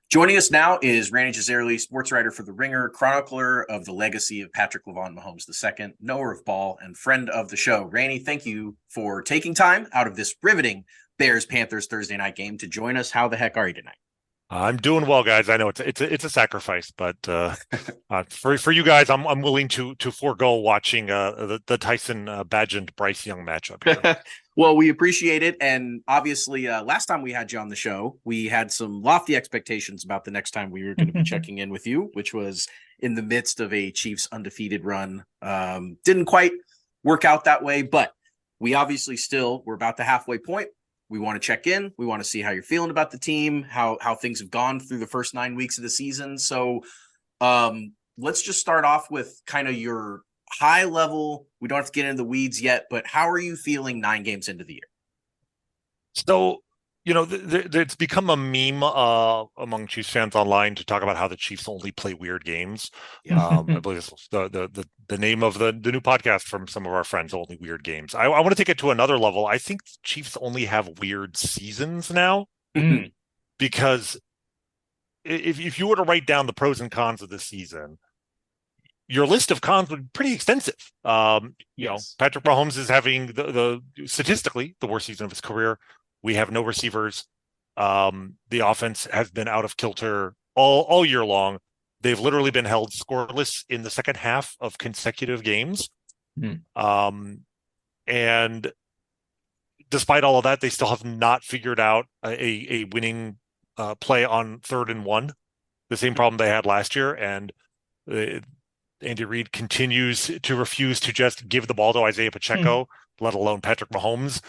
Joining us now is Rany Jazayerli, sports writer for The Ringer, chronicler of the legacy of Patrick Lavon Mahomes II, knower of ball, and friend of the show. Rany, thank you for taking time out of this riveting Bears-Panthers Thursday night game to join us. How the heck are you tonight? I'm doing well, guys. I know it's a sacrifice, but for you guys, I'm willing to forego watching the Tyson Bagent Bryce Young matchup here. Well, we appreciate it, and obviously, last time we had you on the show, we had some lofty expectations about the next time we were going to be checking in with you, which was in the midst of a Chiefs undefeated run. Didn't quite work out that way, but we obviously we're about the halfway point. We want to check in. We want to see how you're feeling about the team, how things have gone through the first 9 weeks of the season. So let's just start off with kind of your high level. We don't have to get into the weeds yet, but how are you feeling 9 games into the year? So, it's become a meme among Chiefs fans online to talk about how the Chiefs only play weird games. Yeah. I believe it's the name of the new podcast from some of our friends, Only Weird Games. I want to take it to another level. I think the Chiefs only have weird seasons now because if you were to write down the pros and cons of this season, your list of cons would be pretty extensive. Yes. Patrick Mahomes is having the statistically the worst season of his career. We have no receivers. The offense has been out of kilter all year long. They've literally been held scoreless in the second half of consecutive games. And despite all of that, they still have not figured out a winning play on 3rd and 1, the same problem they had last year. And Andy Reid continues to refuse to just give the ball to Isaiah Pacheco, let alone Patrick Mahomes,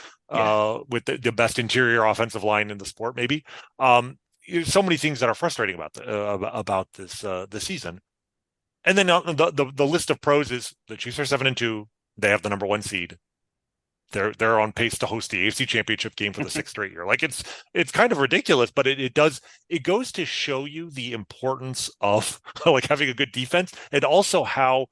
with the best interior offensive line in the sport, maybe. So many things that are frustrating about this season. And then the list of pros is the Chiefs are 7-2. They have the number 1 seed. They're on pace to host the AFC Championship game for the 6th straight year. Like it's kind of ridiculous, but it goes to show you the importance of like having a good defense, and also how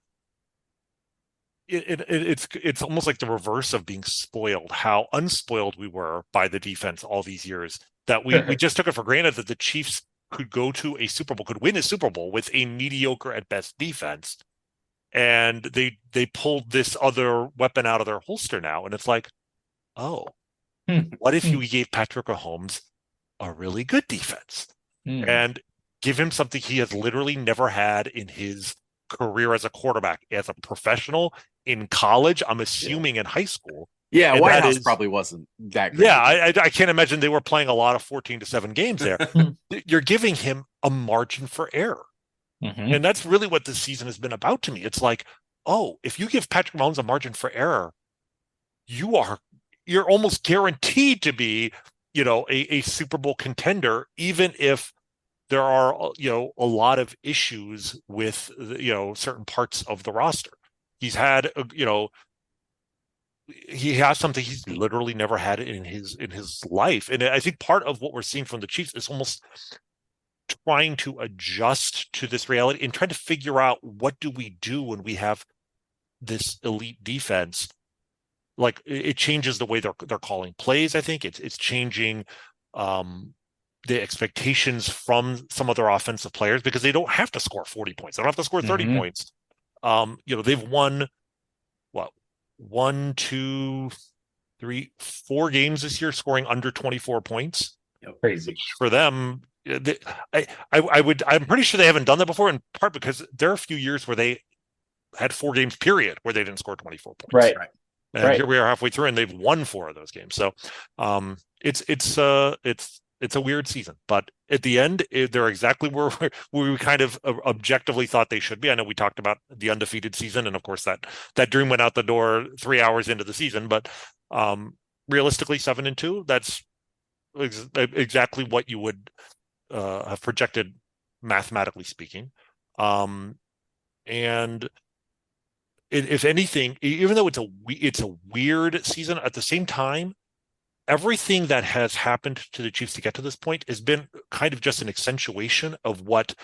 it's almost like the reverse of being spoiled, how unspoiled we were by the defense all these years, that we just took it for granted that the Chiefs could go to a Super Bowl, could win a Super Bowl with a mediocre at best defense. And they pulled this other weapon out of their holster now. And it's like, oh, what if you gave Patrick Mahomes a really good defense and give him something he has literally never had in his career as a quarterback, as a professional, in college, I'm assuming in high school. Yeah, and White House probably wasn't that great. Yeah, I can't imagine they were playing a lot of 14-7 games there. You're giving him a margin for error. And that's really what this season has been about to me. It's like, oh, if you give Patrick Mahomes a margin for error, you're almost guaranteed to be, a Super Bowl contender, even if there are, a lot of issues with, certain parts of the roster. He's had, he has something he's literally never had in his life. And I think part of what we're seeing from the Chiefs is almost trying to adjust to this reality and trying to figure out, what do we do when we have this elite defense? Like, it changes the way they're calling plays. I think it's changing the expectations from some of their offensive players, because they don't have to score 40 points. They don't have to score 30 points. They've won what, 1, 2, 3, 4 games this year scoring under 24 points. Crazy for them. I'm pretty sure they haven't done that before, in part because there are a few years where they had 4 games period where they didn't score 24 points. Right. And here we are halfway through, and they've won 4 of those games. So it's a weird season, but at the end, they're exactly where we kind of objectively thought they should be. I know we talked about the undefeated season, and of course that dream went out the door 3 hours into the season, but realistically, 7-2, that's exactly what you would have projected, mathematically speaking. And if anything, even though it's a weird season, at the same time, everything that has happened to the Chiefs to get to this point has been kind of just an accentuation of what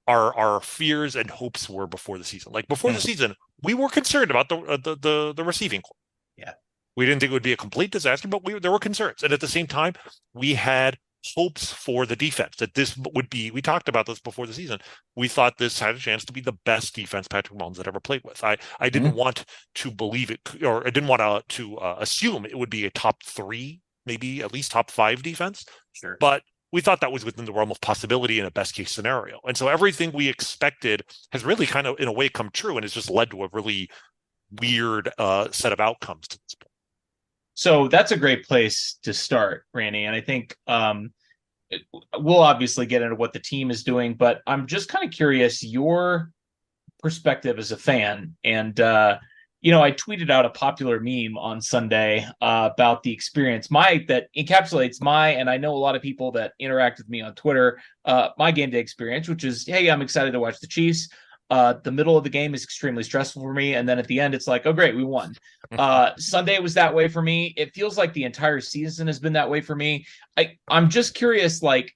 our fears and hopes were before the season. Like, before the season, we were concerned about the receiving corps. Yeah. We didn't think it would be a complete disaster, but there were concerns. And at the same time, we had hopes for the defense, that this would be, we talked about this before the season. We thought this had a chance to be the best defense Patrick Mahomes had ever played with. I didn't want to believe it, or I didn't want to assume it would be a top 3, maybe at least top 5 defense. Sure. But we thought that was within the realm of possibility in a best case scenario. And so everything we expected has really kind of, in a way, come true, and it's just led to a really weird set of outcomes to this point. So that's a great place to start, Rany. And I think we'll obviously get into what the team is doing, but I'm just kind of curious your perspective as a fan. And, I tweeted out a popular meme on Sunday about the experience that encapsulates and I know a lot of people that interact with me on Twitter, my game day experience, which is, hey, I'm excited to watch the Chiefs. The middle of the game is extremely stressful for me. And then at the end, it's like, oh, great, we won. Sunday was that way for me. It feels like the entire season has been that way for me. I'm just curious, like,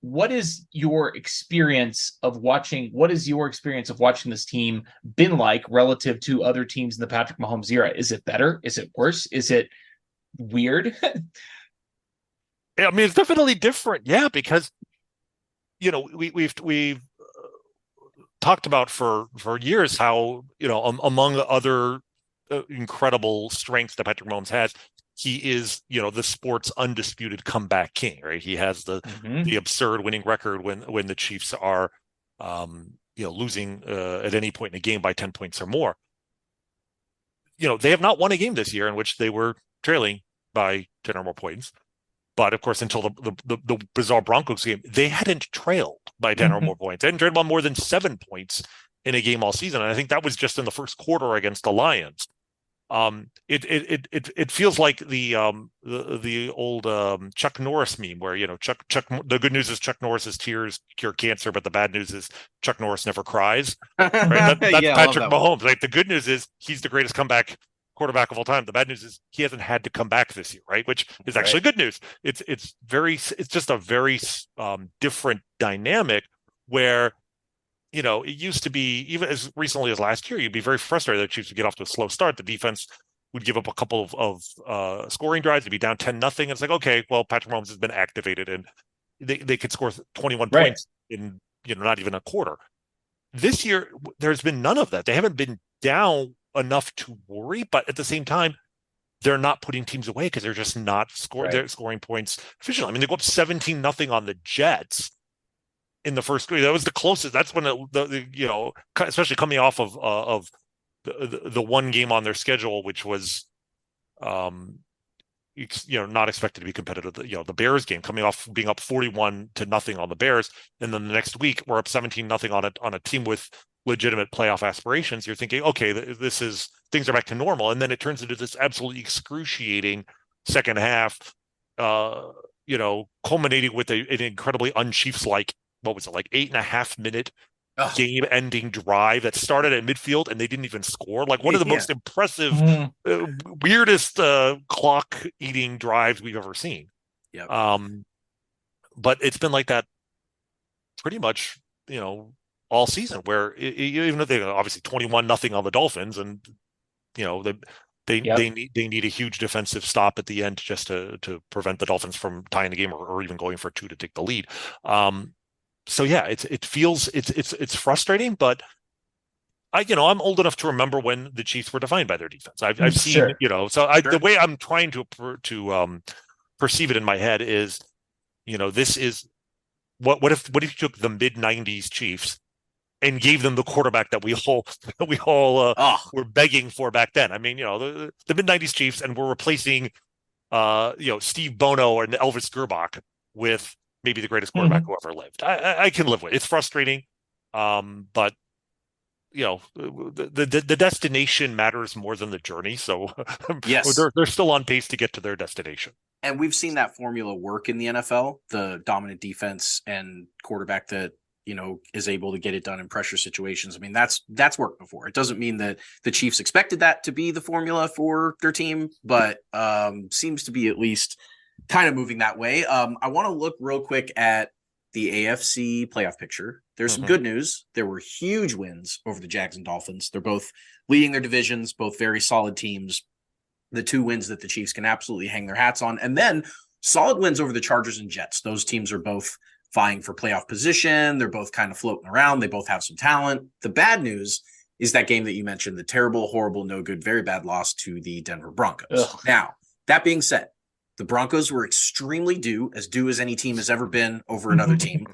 what is your experience of watching this team been like relative to other teams in the Patrick Mahomes era? Is it better? Is it worse? Is it weird? I mean, it's definitely different. Yeah, because, we've talked about for years how, among other incredible strengths that Patrick Mahomes has, he is, the sport's undisputed comeback king, right? He has the absurd winning record when the Chiefs are, losing at any point in a game by 10 points or more. They have not won a game this year in which they were trailing by 10 or more points. But of course, until the bizarre Broncos game, they hadn't trailed by 10 or more points. They hadn't trailed by more than 7 points in a game all season. And I think that was just in the first quarter against the Lions. It feels like the old Chuck Norris meme where, Chuck, the good news is Chuck Norris's tears cure cancer, but the bad news is Chuck Norris never cries. Right? That's Patrick Mahomes. Right? The good news is he's the greatest comeback quarterback of all time. The bad news is he hasn't had to come back this year, right? Which is actually good news. It's just a very different dynamic where, it used to be, even as recently as last year, you'd be very frustrated that the Chiefs would get off to a slow start. The defense would give up a couple of scoring drives. They'd be down 10-0. It's like, okay, well, Patrick Mahomes has been activated and they could score 21 points in, not even a quarter. This year, there's been none of that. They haven't been down enough to worry, but at the same time, they're not putting teams away because they're just not they're scoring points efficiently. I mean, they go up 17-0 on the Jets in the first quarter. That was the closest. That's when especially coming off of the one game on their schedule, which was not expected to be competitive. The Bears game, coming off being up 41-0 on the Bears, and then the next week we're up 17-0 on a team with legitimate playoff aspirations. You're thinking, okay, things are back to normal, and then it turns into this absolutely excruciating second half, culminating with an incredibly un-Chiefs-like, what was it, like 8.5 minute game-ending drive that started at midfield and they didn't even score. Like one of the most impressive, weirdest clock-eating drives we've ever seen. Yep. But it's been like that pretty much, all season, where even if they obviously 21-0 on the Dolphins, and they need a huge defensive stop at the end just to prevent the Dolphins from tying the game or even going for 2 to take the lead. So yeah, it feels it's frustrating, but I'm old enough to remember when the Chiefs were defined by their defense. I've seen, the way I'm trying to perceive it in my head is, this is what if you took the mid-90s Chiefs and gave them the quarterback that we all were begging for back then. I mean, the mid-90s Chiefs, and we're replacing Steve Bono and Elvis Gerbach with maybe the greatest quarterback who ever lived. I can live with it. It's frustrating, but the destination matters more than the journey. So yes, they're still on pace to get to their destination. And we've seen that formula work in the NFL, the dominant defense and quarterback that, is able to get it done in pressure situations. I mean, that's worked before. It doesn't mean that the Chiefs expected that to be the formula for their team, but seems to be at least kind of moving that way. I want to look real quick at the AFC playoff picture. There's some good news. There were huge wins over the Jags and Dolphins. They're both leading their divisions, both very solid teams. The 2 wins that the Chiefs can absolutely hang their hats on. And then solid wins over the Chargers and Jets. Those teams are both vying for playoff position. They're both kind of floating around. They both have some talent. The bad news is that game that you mentioned, the terrible, horrible, no good, very bad loss to the Denver Broncos. Ugh. Now, that being said, the Broncos were extremely due as any team has ever been over another team.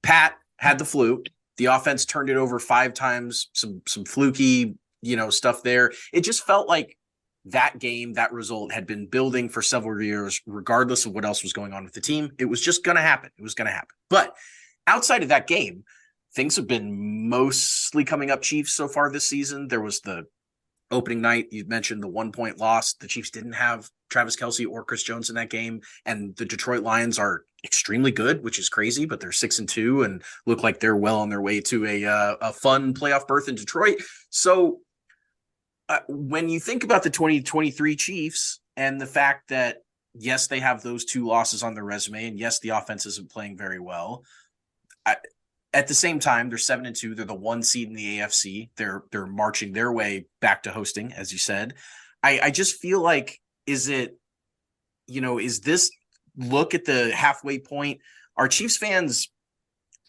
Pat had the flu. The offense turned it over 5 times, some fluky, stuff there. It just felt like that game, that result had been building for several years, regardless of what else was going on with the team. It was just going to happen. It was going to happen. But outside of that game, things have been mostly coming up Chiefs so far this season. There was the opening night. You mentioned the 1-point loss. The Chiefs didn't have Travis Kelce or Chris Jones in that game. And the Detroit Lions are extremely good, which is crazy, but they're 6-2 and look like they're well on their way to a fun playoff berth in Detroit. So when you think about the 2023 Chiefs and the fact that, yes, they have those 2 losses on their resume, and yes, the offense isn't playing very well. At the same time, they're 7-2. They're the 1 seed in the AFC. They're marching their way back to hosting, as you said. I just feel like, is this look at the halfway point? Are Chiefs fans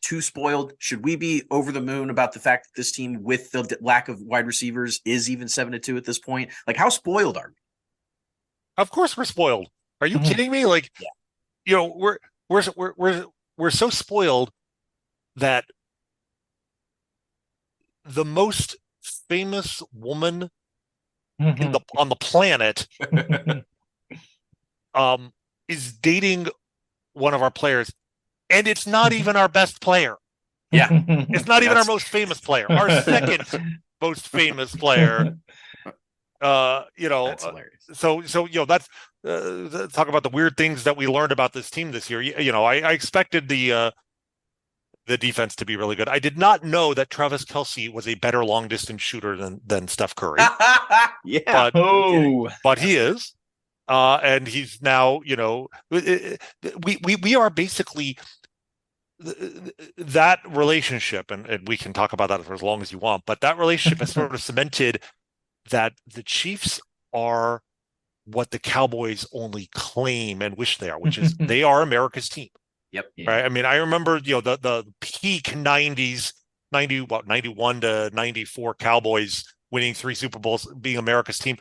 too spoiled? Should we be over the moon about the fact that this team, with the lack of wide receivers, is even 7-2 at this point? Like, how spoiled are we? Of course we're spoiled. Are you kidding me? Like, yeah. We're so spoiled that the most famous woman on the planet is dating one of our players, and it's not even our best player. Yeah. It's not even our most famous player. Our second most famous player. That's hilarious. So that's talk about the weird things that we learned about this team this year. I expected the defense to be really good. I did not know that Travis Kelce was a better long distance shooter than Steph Curry. Yeah. But he is. And he's now, we are basically that relationship, and we can talk about that for as long as you want, but that relationship has sort of cemented that the Chiefs are what the Cowboys only claim and wish they are, which is they are America's team. Yep. Right. I mean, I remember, the peak 90s, 91 to 94 Cowboys winning 3 Super Bowls, being America's team.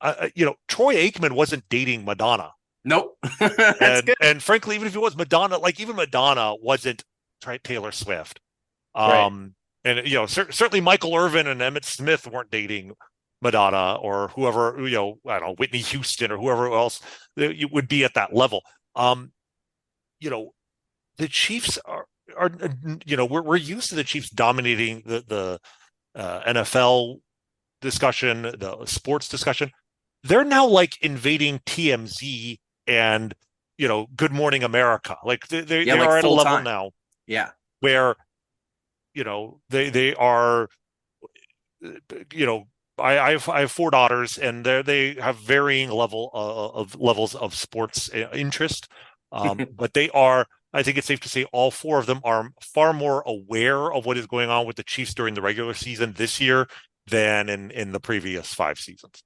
Troy Aikman wasn't dating Madonna. Nope. and frankly, even if it was Madonna, even Madonna wasn't Taylor Swift. Right. And certainly Michael Irvin and Emmitt Smith weren't dating Madonna or whoever, I don't know, Whitney Houston or whoever else would be at that level. The Chiefs are we're used to the Chiefs dominating the NFL discussion, the sports discussion. They're now like invading TMZ and Good Morning America. Like they are at a level time now, where they are. I have 4 daughters, and they have varying levels of sports interest, but they are. I think it's safe to say all 4 of them are far more aware of what is going on with the Chiefs during the regular season this year than in the previous 5 seasons.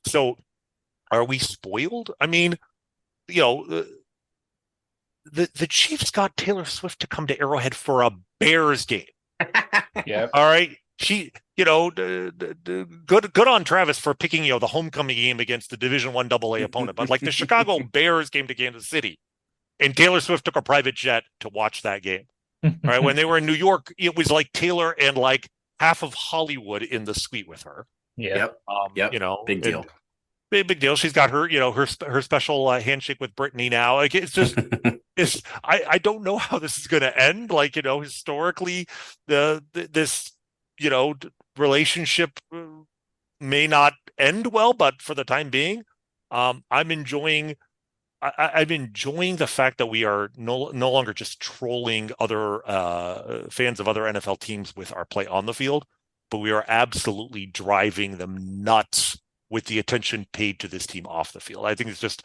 So are we spoiled? I mean, the Chiefs got Taylor Swift to come to Arrowhead for a Bears game. Yeah. All right. She, good on Travis for picking, the homecoming game against the Division I AA opponent, but like the Chicago Bears came to Kansas City, and Taylor Swift took a private jet to watch that game. All right. When they were in New York, it was like Taylor and like half of Hollywood in the suite with her. Yeah. Big deal. Big deal. She's got her, her special handshake with Brittany now. Like, it's just, I don't know how this is going to end. Like, historically, this relationship may not end well, but for the time being, I'm enjoying the fact that we are no longer just trolling other fans of other NFL teams with our play on the field, but we are absolutely driving them nuts with the attention paid to this team off the field. I think it's just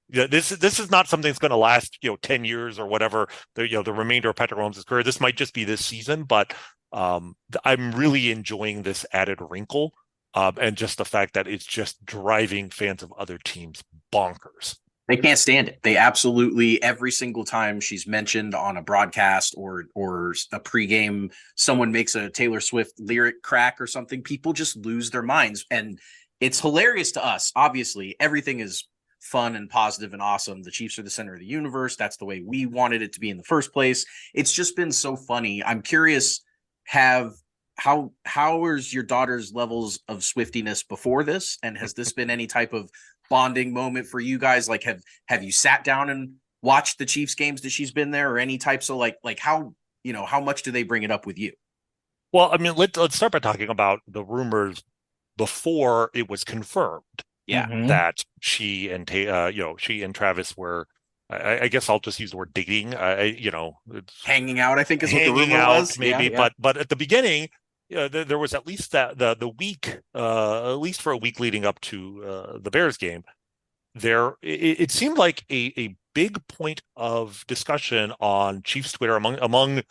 this is not something that's going to last 10 years or whatever the remainder of Patrick Mahomes' career. This might just be this season, but I'm really enjoying this added wrinkle, and just the fact that it's just driving fans of other teams bonkers. They can't stand it. They absolutely, every single time she's mentioned on a broadcast or a pregame, someone makes a Taylor Swift lyric crack or something, people just lose their minds. And it's hilarious to us. Obviously, everything is fun and positive and awesome. The Chiefs are the center of the universe. That's the way we wanted it to be in the first place. It's just been so funny. I'm curious, have how is your daughter's levels of Swiftiness before this? And has this been any type of bonding moment for you guys? Like, have you sat down and watched the Chiefs games that she's been there, or any types of like how, how much do they bring it up with you? Well, I mean, let's start by talking about the rumors before it was confirmed Yeah. that she and she and Travis were. I guess I'll just use the word dating. Hanging out, I think is what the hanging rumor out was. maybe, Yeah. but at the beginning, there was at least that the week, at least for a week leading up to the Bears game, it seemed like a big point of discussion on Chiefs Twitter among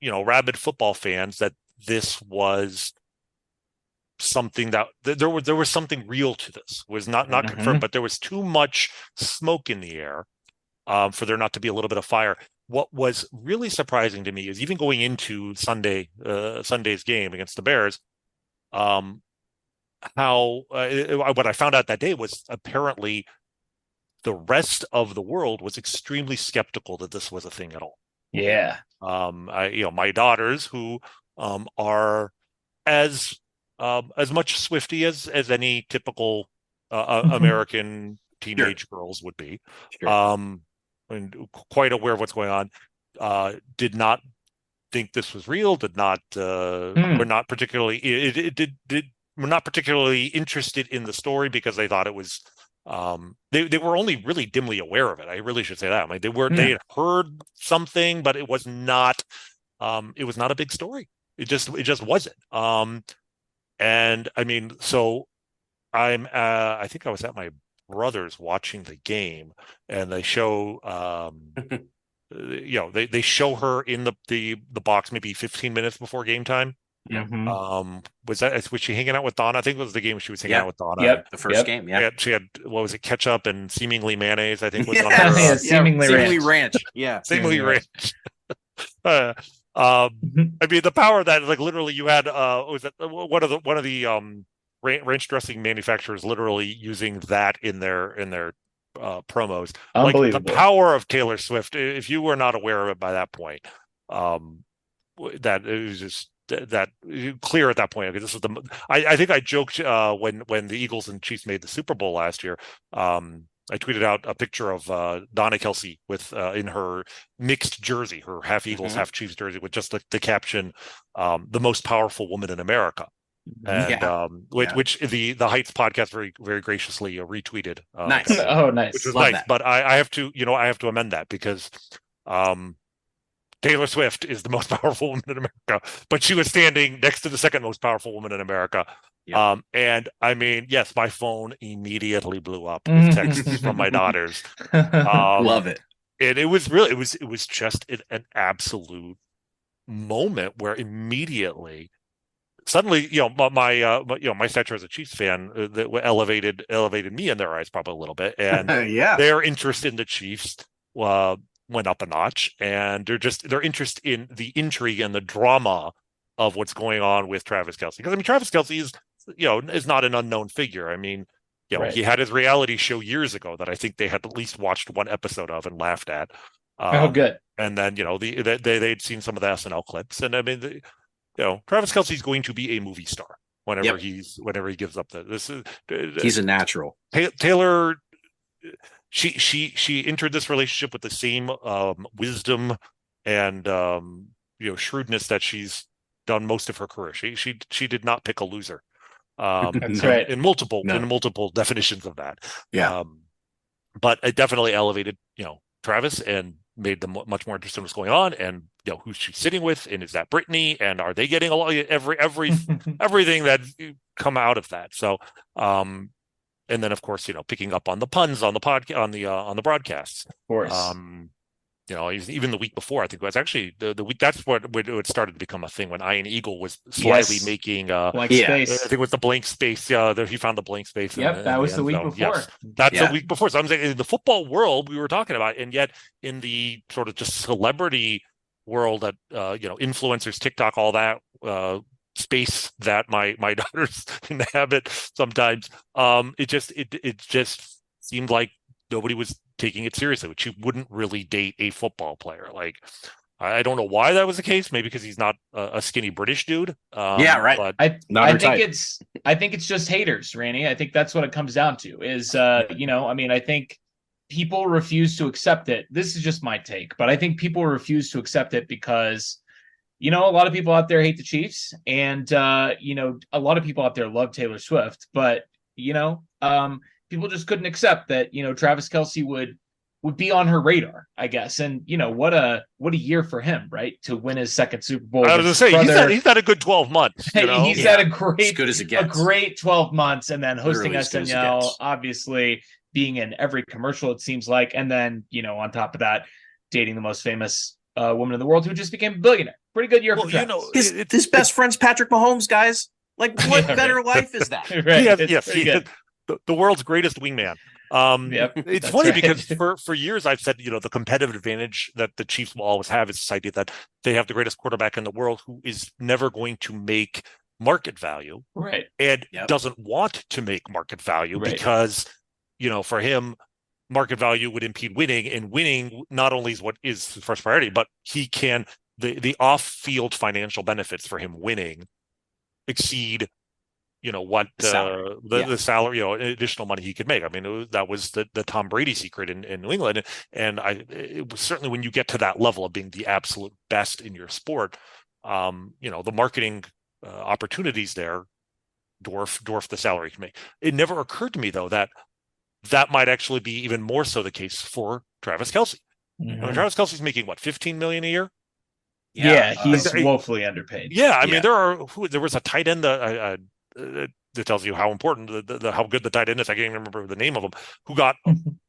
rabid football fans that this was something that there was something real to this. It was not confirmed, but there was too much smoke in the air for there not to be a little bit of fire. What was really surprising to me is even going into Sunday's game against the Bears, how what I found out that day was apparently the rest of the world was extremely skeptical that this was a thing at all. Yeah. My daughters who are as much Swifty as any typical American teenage girls would be, and quite aware of what's going on, did not think this was real, did not were not particularly were not particularly interested in the story because they thought it was they were only really dimly aware of it. I really should say that. I mean, they had heard something, but it was not a big story. It just wasn't. And I mean, so I think I was at my brother's watching the game, and they show they show her in the box maybe 15 minutes before game time. Was she hanging out with Donna? I think it was the game she was hanging out with Donna. Yep. The first game. Yeah. She had what was it, ketchup and seemingly mayonnaise, I think was on her her seemingly ranch. Yeah. seemingly ranch. I mean, the power that, like, literally you had was it one of the ranch dressing manufacturers literally using that in their promos. Like, the power of Taylor Swift, if you were not aware of it by that point, that it was just that clear at that point. Okay, this is I think I joked when the Eagles and Chiefs made the Super Bowl last year. I tweeted out a picture of Donna Kelce with in her mixed jersey, her half Eagles, half Chiefs jersey, with just the caption, "The most powerful woman in America," and which the Heights podcast very very graciously retweeted. Nice. Nice. Which was Love nice. that. But I have to amend that because Taylor Swift is the most powerful woman in America, but she was standing next to the second most powerful woman in America. Yep. And I mean, yes, my phone immediately blew up with texts from my daughters. Love it. And it was just an absolute moment where immediately, suddenly, my stature as a Chiefs fan that elevated me in their eyes probably a little bit, and their interest in the Chiefs went up a notch, and their interest in the intrigue and the drama of what's going on with Travis Kelce. Because I mean, Travis Kelce is not an unknown figure. I mean, he had his reality show years ago that I think they had at least watched one episode of and laughed at. Good. And then they'd seen some of the SNL clips, and I mean, Travis Kelce's going to be a movie star whenever he gives up he's a natural. Taylor, she entered this relationship with the same wisdom and shrewdness that she's done most of her career. She did not pick a loser. That's right. In multiple definitions of that. Yeah. But it definitely elevated Travis and made them much more interested in what's going on, and who's she sitting with, and is that Brittany, and are they getting along? Everything that come out of that. So and then of course picking up on the puns on the podcast on the broadcasts. Of course. even the week before, I think it was actually the week. That's what it started to become a thing when Ian Eagle was slightly making blank Yeah. space. I think it was the blank space. He found the blank space. Yep, that was the week before. Yes, that's Yeah. the week before. So I'm saying in the football world we were talking about, and yet in the sort of just celebrity world that influencers, TikTok, all that space that my daughters inhabit sometimes, it just seemed like nobody was taking it seriously, which you wouldn't really date a football player. Like, I don't know why that was the case. Maybe because he's not a skinny British dude. Yeah, right. But I think type. it's just haters, Rany. I think that's what it comes down to. Is I think people refuse to accept it. This is just my take, but I think people refuse to accept it because a lot of people out there hate the Chiefs, and a lot of people out there love Taylor Swift, but people just couldn't accept that Travis Kelce would be on her radar, I guess. And what a year for him, right, to win his second Super Bowl. I was going to say he's had a good 12 months. He's had a great, as good as it gets. A great 12 months, and then hosting Literally SNL, obviously being in every commercial it seems like, and then on top of that, dating the most famous woman in the world who just became a billionaire. Pretty good year for Travis. His best friend's Patrick Mahomes, guys. Like, what better life is that? Right. He the world's greatest wingman. It's funny because for years I've said, the competitive advantage that the Chiefs will always have is this idea that they have the greatest quarterback in the world who is never going to make market value, right? And doesn't want to make market value because, for him, market value would impede winning, and winning not only is what is his first priority, but he can the off-field financial benefits for him winning exceed what the salary, additional money he could make. I mean, that was the Tom Brady secret in New England. And it was certainly when you get to that level of being the absolute best in your sport, the marketing opportunities there dwarf the salary you can make. It never occurred to me, though, that might actually be even more so the case for Travis Kelce. Mm-hmm. I mean, Travis Kelce's making what, $15 million a year? Yeah, he's woefully underpaid. Yeah, I mean, there was a tight end that tells you how important how good the tight end is. I can't even remember the name of him, who got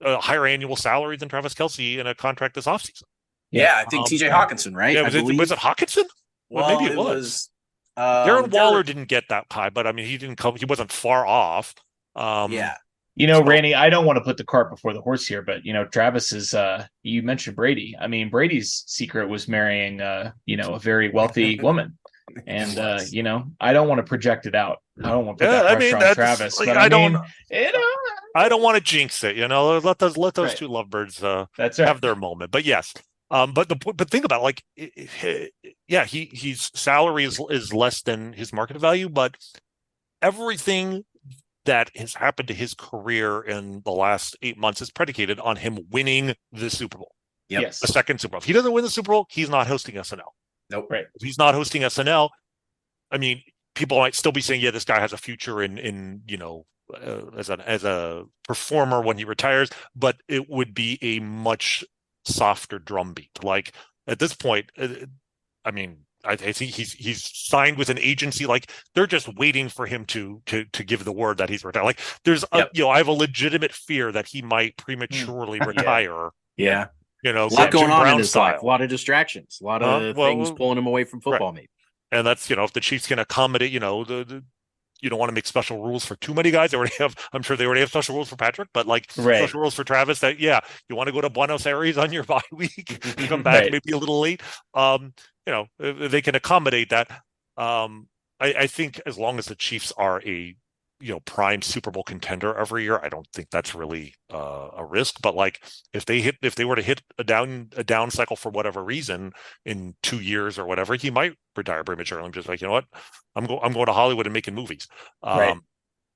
a higher annual salary than Travis Kelce in a contract this offseason. Yeah, I think TJ Hawkinson, right? Yeah, was it Hawkinson? Well, maybe it was. Darren Waller didn't get that high, but I mean, he wasn't far off. Rany, I don't want to put the cart before the horse here, but Travis is you mentioned Brady. I mean, Brady's secret was marrying a very wealthy woman. And I don't want to project it out. I don't want to put that pressure on Travis. But I don't want to jinx it. Let those two lovebirds have their moment. But yes, but think about his salary is less than his market value, but everything that has happened to his career in the last 8 months is predicated on him winning the Super Bowl. Yes, the second Super Bowl. If he doesn't win the Super Bowl, he's not hosting SNL. Nope. Right. If he's not hosting SNL, I mean, people might still be saying, yeah, this guy has a future in as a performer when he retires, but it would be a much softer drumbeat. Like at this point, I mean, I think he's signed with an agency. Like they're just waiting for him to give the word that he's retired. Like there's I have a legitimate fear that he might prematurely retire. Yeah. A lot going on in his life, a lot of distractions, a lot of things pulling him away from football, maybe. And that's, if the Chiefs can accommodate, you don't want to make special rules for too many guys. I'm sure they already have special rules for Patrick, but special rules for Travis that, you want to go to Buenos Aires on your bye week, come back maybe a little late. They can accommodate that. I think as long as the Chiefs are a prime Super Bowl contender every year, I don't think that's really a risk. But if they were to hit a down cycle for whatever reason in 2 years or whatever, he might retire prematurely. I'm just like, what, I'm going to Hollywood and making movies.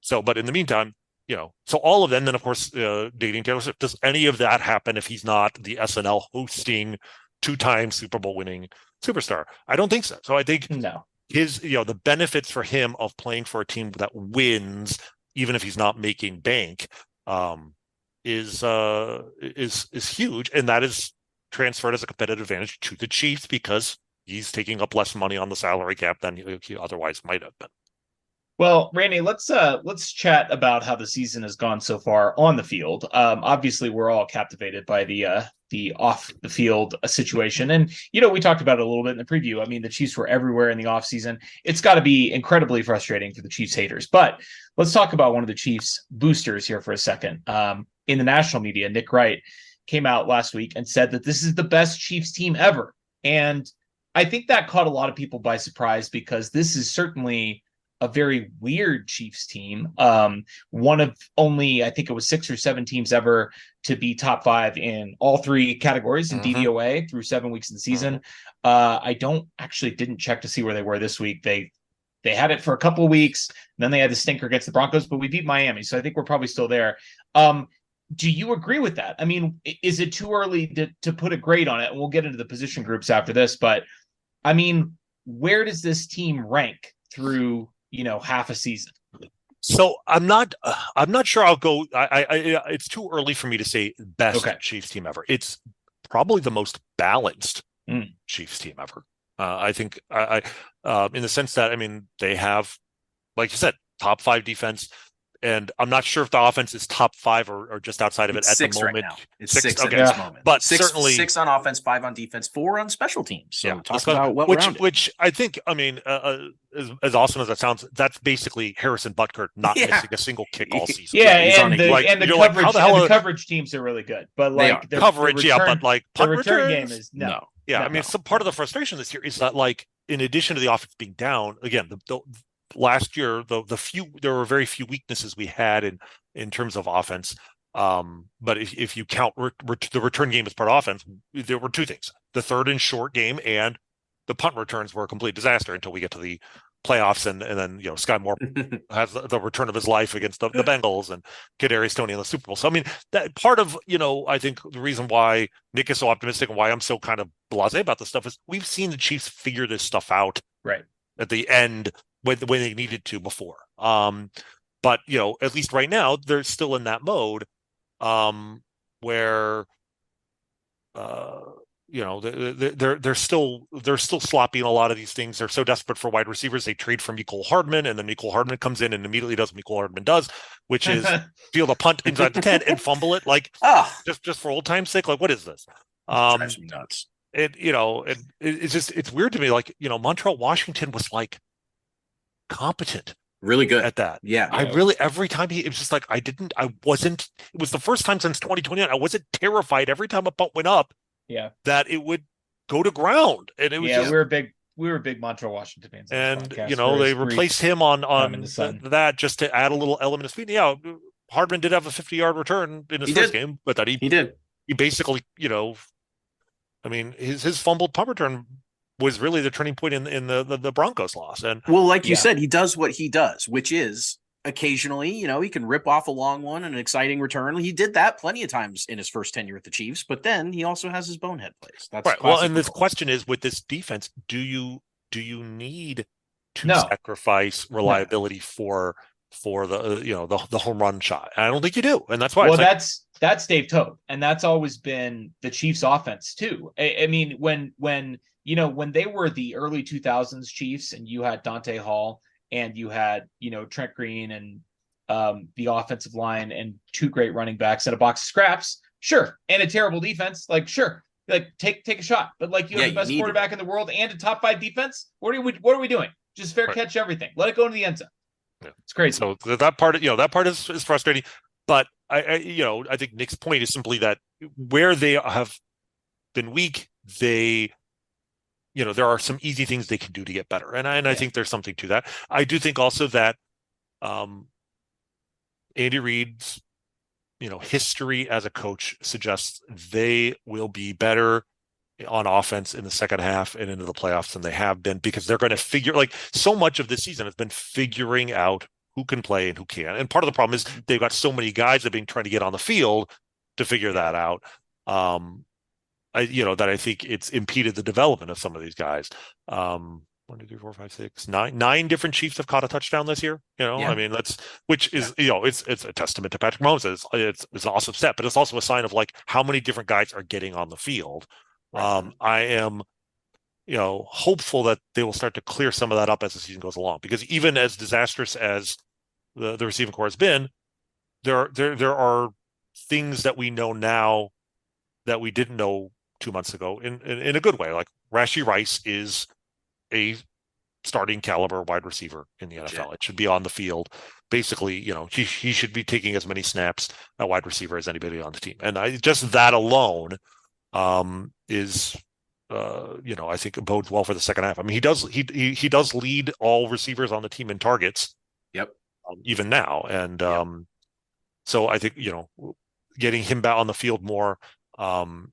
So, but in the meantime, so all of them, then of course, dating Taylor Swift. Does any of that happen if he's not the SNL hosting 2-time Super Bowl winning superstar? I don't think so. So I think no. His, the benefits for him of playing for a team that wins, even if he's not making bank, is huge, and that is transferred as a competitive advantage to the Chiefs because he's taking up less money on the salary cap than he otherwise might have been. Well, Randy, let's chat about how the season has gone so far on the field. Obviously, we're all captivated by the off the field situation, and we talked about it a little bit in the preview. I mean, the Chiefs were everywhere in the offseason. It's got to be incredibly frustrating for the Chiefs haters. But let's talk about one of the Chiefs boosters here for a second. In the national media, Nick Wright came out last week and said that this is the best Chiefs team ever, and I think that caught a lot of people by surprise because this is certainly a very weird Chiefs team. One of only, I think it was 6 or 7 teams ever to be top 5 in all 3 categories in DVOA through 7 weeks in the season. I didn't check to see where they were this week. They had it for a couple of weeks, then they had the stinker against the Broncos, but we beat Miami, so I think we're probably still there. Do you agree with that? I mean, is it too early to put a grade on it? And we'll get into the position groups after this, but I mean, where does this team rank through half a season? So I'm not sure I'll go. It's too early for me to say best Chiefs team ever. It's probably the most balanced Chiefs team ever. I think in the sense that, I mean, they have, like you said, top 5 defense. And I'm not sure if the offense is top 5 or just outside of it at the moment. Right now. It's 6 okay. at this moment. But certainly 6 on offense, 5 on defense, 4 on special teams. So talk about what which I think, I mean, as awesome as that sounds, that's basically Harrison Butker not missing a single kick all season. The coverage teams are really good, but like the coverage, but like punt the return returns, game is no. Yeah, I mean, some part of the frustration this year is that, like, in addition to the offense being down, again, the last year, there were very few weaknesses we had in terms of offense. But if you count the return game as part of offense, there were 2 things: the third and short game and the punt returns were a complete disaster until we get to the playoffs, and then Sky Moore has the return of his life against the Bengals and Kadarius Toney in the Super Bowl. So I mean, that part of I think the reason why Nick is so optimistic and why I'm so kind of blasé about this stuff is we've seen the Chiefs figure this stuff out right at the end when they needed to before. But at least right now they're still in that mode where they're still sloppy in a lot of these things. They're so desperate for wide receivers. They trade for Mecole Hardman, and then Mecole Hardman comes in and immediately does what Mecole Hardman does, which is field a punt inside the 10 and fumble it. Like, just for old time's sake, like, what is this? Drives me nuts. It's weird to me. Like, Montreal Washington was like competent, really good at that. Yeah. Every time it was just like, it was the first time since 2021 I wasn't terrified every time a punt went up that it would go to ground. And it was we were big Montreal Washington fans. And they replaced him on that just to add a little element of speed. Yeah, Hardman did have a 50-yard return in his first game, but that he basically, I mean, his fumbled punt return was really the turning point in the Broncos loss. And like you said, he does what he does, which is occasionally, he can rip off a long one and an exciting return. He did that plenty of times in his first tenure at the Chiefs, but then he also has his bonehead plays. That's right. Well, and this question is, with this defense, do you need to sacrifice reliability for the home run shot? I don't think you do, and that's why. Well, that's Dave Tope, and that's always been the Chiefs' offense too. I mean, when they were the early 2000s Chiefs, and you had Dante Hall, and you had, Trent Green and the offensive line and 2 great running backs and a box of scraps. Sure. And a terrible defense. Like, sure. Like, take a shot. But like, you have the best quarterback in the world and a top 5 defense. What are we doing? Just fair catch everything. Let it go into the end zone. Yeah. It's crazy. So that part, that part is frustrating. But I think Nick's point is simply that where they have been weak, there are some easy things they can do to get better. And I think there's something to that. I do think also that Andy Reid's, history as a coach suggests they will be better on offense in the second half and into the playoffs than they have been, because they're going to figure, like, so much of this season has been figuring out who can play and who can't. And part of the problem is they've got so many guys that have been trying to get on the field to figure that out. That I think it's impeded the development of some of these guys. 1, 2, 3, 4, 5, 6, 9 different Chiefs have caught a touchdown this year. I mean, which is it's a testament to Patrick Mahomes. It's an awesome step, but it's also a sign of, like, how many different guys are getting on the field. I am hopeful that they will start to clear some of that up as the season goes along. Because even as disastrous as the receiving core has been, there are things that we know now that we didn't know 2 months ago in a good way. Like Rashee Rice is a starting caliber wide receiver in the NFL. It should be on the field. Basically, he should be taking as many snaps at wide receiver as anybody on the team. And just that alone is I think it bodes well for the second half. I mean, he does lead all receivers on the team in targets. Yep. Even now. And so I think, getting him back on the field more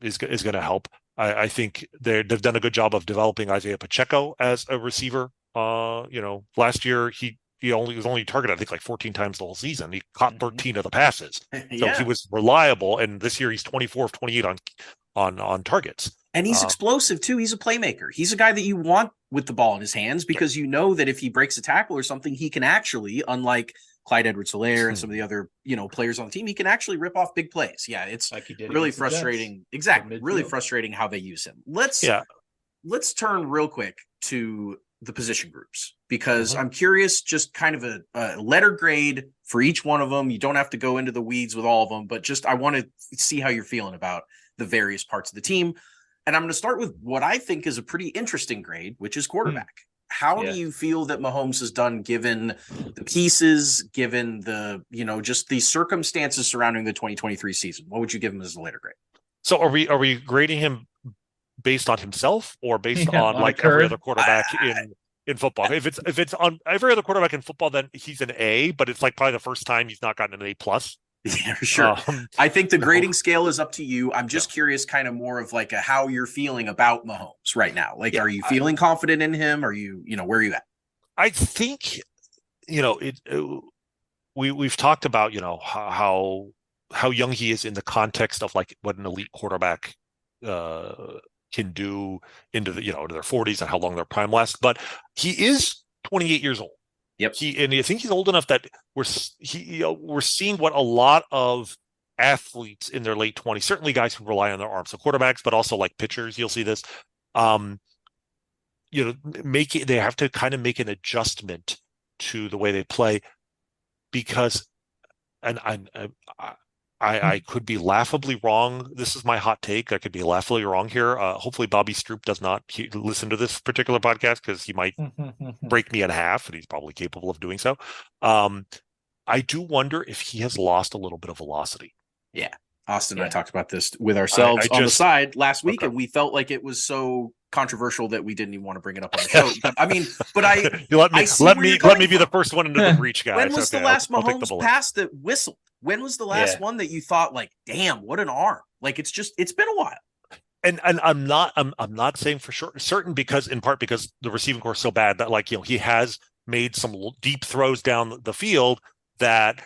is going to help. I think they've done a good job of developing Isaiah Pacheco as a receiver. Last year he was only targeted, I think, like 14 times the whole season. He caught 13 of the passes. So he was reliable. And this year he's 24 of 28 on targets. And he's explosive too. He's a playmaker. He's a guy that you want with the ball in his hands because you know that if he breaks a tackle or something, he can actually, unlike Clyde Edwards-Helaire and some of the other, players on the team, he can actually rip off big plays. Yeah, it's like really frustrating. Exactly. Really frustrating how they use him. Let's turn real quick to the position groups because I'm curious, just kind of a letter grade for each one of them. You don't have to go into the weeds with all of them, but just I want to see how you're feeling about the various parts of the team. And I'm going to start with what I think is a pretty interesting grade, which is quarterback. How do you feel that Mahomes has done given the pieces, given the, just the circumstances surrounding the 2023 season? What would you give him as a later grade? So are we grading him based on himself or based on like every other quarterback in football? If it's on every other quarterback in football, then he's an A, but it's like probably the first time he's not gotten an A plus. Yeah, for sure. I think the grading scale is up to you. I'm just curious kind of more of like how you're feeling about Mahomes right now. Like, are you feeling confident in him? Are you, where are you at? I think, we've talked about, how young he is in the context of like what an elite quarterback can do into the, into their 40s and how long their prime lasts. But he is 28 years old. Yep. And I think he's old enough that we're seeing what a lot of athletes in their late 20s, certainly guys who rely on their arms, so quarterbacks, but also like pitchers, you'll see this. They have to kind of make an adjustment to the way they play because, and I could be laughably wrong. This is my hot take. I could be laughably wrong here. Hopefully Bobby Stroop does not listen to this particular podcast because he might break me in half, and he's probably capable of doing so. I do wonder if he has lost a little bit of velocity. Yeah. Austin and I talked about this with ourselves on the side last week, and we felt like it was so controversial that we didn't even want to bring it up on the show. But I mean, let me be the first one into the breach, guys. When was the last Mahomes pass that whistled? When was the last one that you thought like, damn, what an arm? Like it's been a while. And I'm not saying for sure certain because in part because the receiving core is so bad that like, he has made some deep throws down the field that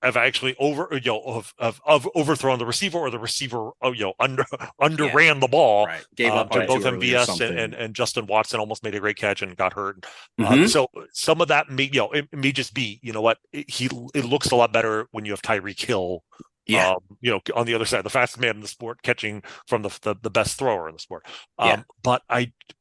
have actually overthrown the receiver, or the receiver underran the ball. Right. Gave up to both MVS and Justin Watson almost made a great catch and got hurt. So some of that may it may just be, it looks a lot better when you have Tyreek Hill. On the other side, the fastest man in the sport, catching from the best thrower in the sport. But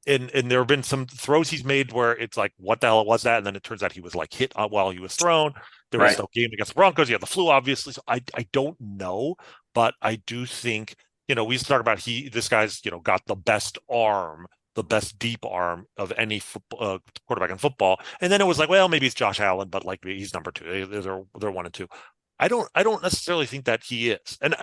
and there have been some throws he's made where it's like, what the hell was that? And then it turns out he was like hit while he was thrown. There was no game against the Broncos. He had the flu, obviously. So I don't know, but I do think, we used to talk about this guy's, got the best arm, the best deep arm of any quarterback in football. And then it was like, well, maybe it's Josh Allen, but like he's number two. They're 1 and 2. I don't necessarily think that he is. And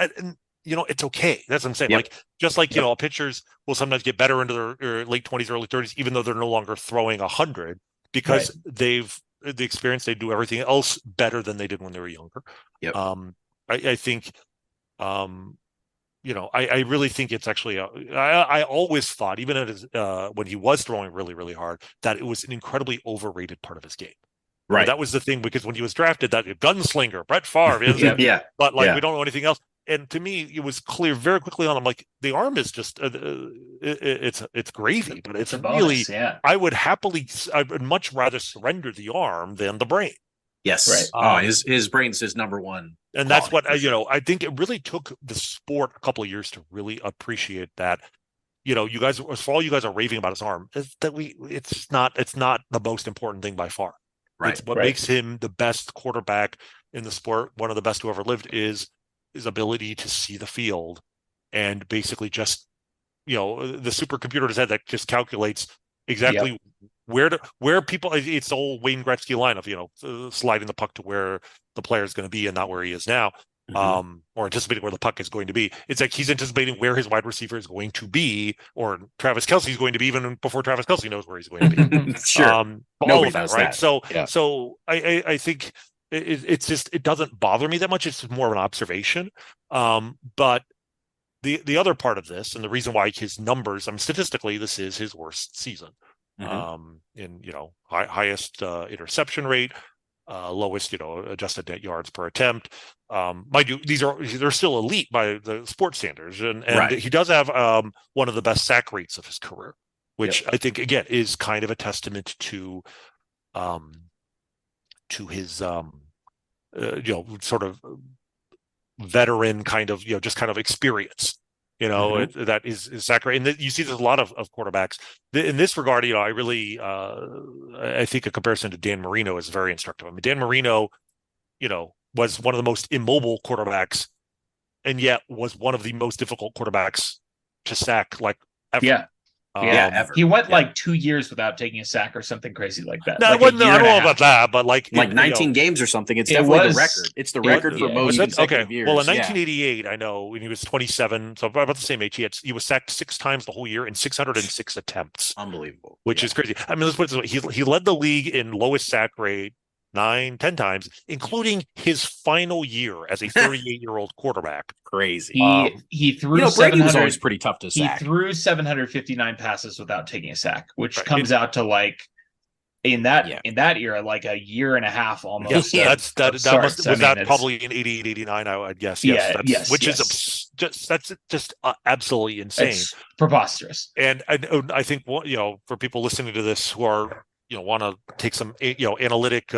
it's okay. That's what I'm saying. Like, just like, pitchers will sometimes get better into their late 20s, early 30s, even though they're no longer throwing 100 because they've the experience, they do everything else better than they did when they were younger. I think, I really think it's actually, I always thought, even when he was throwing really, really hard, that it was an incredibly overrated part of his game. Right. That was the thing, because when he was drafted, that gunslinger, Brett Favre, but we don't know anything else. And to me, it was clear very quickly on. I'm like, the arm is just it's gravy, but it's really. I would much rather surrender the arm than the brain. Yes, right. His brain's his number one, and that's what I think it really took the sport a couple of years to really appreciate that. you guys, for all you guys are raving about his arm, is that it's not the most important thing by far. Right. It's what Right. makes him the best quarterback in the sport, one of the best who ever lived, is his ability to see the field and basically just, the supercomputer in his head that just calculates exactly where people. It's the old Wayne Gretzky line of sliding the puck to where the player is going to be and not where he is now. Or anticipating where the puck is going to be. It's like he's anticipating where his wide receiver is going to be, or Travis Kelce is going to be, even before Travis Kelce knows where he's going to be. Sure. All of that, right? That. So I think it's just, it doesn't bother me that much. It's more of an observation. But the other part of this, and the reason why his numbers, statistically, this is his worst season. In highest interception rate, lowest adjusted net yards per attempt. Mind you, they're still elite by the sports standards, and Right. he does have one of the best sack rates of his career, which I think again is kind of a testament to his sort of veteran kind of just kind of experience. That is sack rate, and you see there's a lot of quarterbacks in this regard. I really I think a comparison to Dan Marino is very instructive. Dan Marino, was one of the most immobile quarterbacks, and yet was one of the most difficult quarterbacks to sack, like ever. Ever. He went like 2 years without taking a sack or something crazy like that. No, like I don't know about that, but like 19 games or something. It's definitely the record. It's the record for most consecutive years. Well, in 1988, I know when he was 27, so about the same age, he was sacked 6 times the whole year in 606 attempts. Unbelievable. Which is crazy. Let's put it this way. He led the league in lowest sack rate 9-10 times, including his final year as a 38-year-old quarterback. Crazy. He threw Brady was always pretty tough to sack. He threw 759 passes without taking a sack, which comes out to like in that era, like a year and a half almost. Yes, that probably in 88, 89, I would guess. Yes, which is that's just absolutely insane. It's preposterous. And I think for people listening to this who are want to take some analytic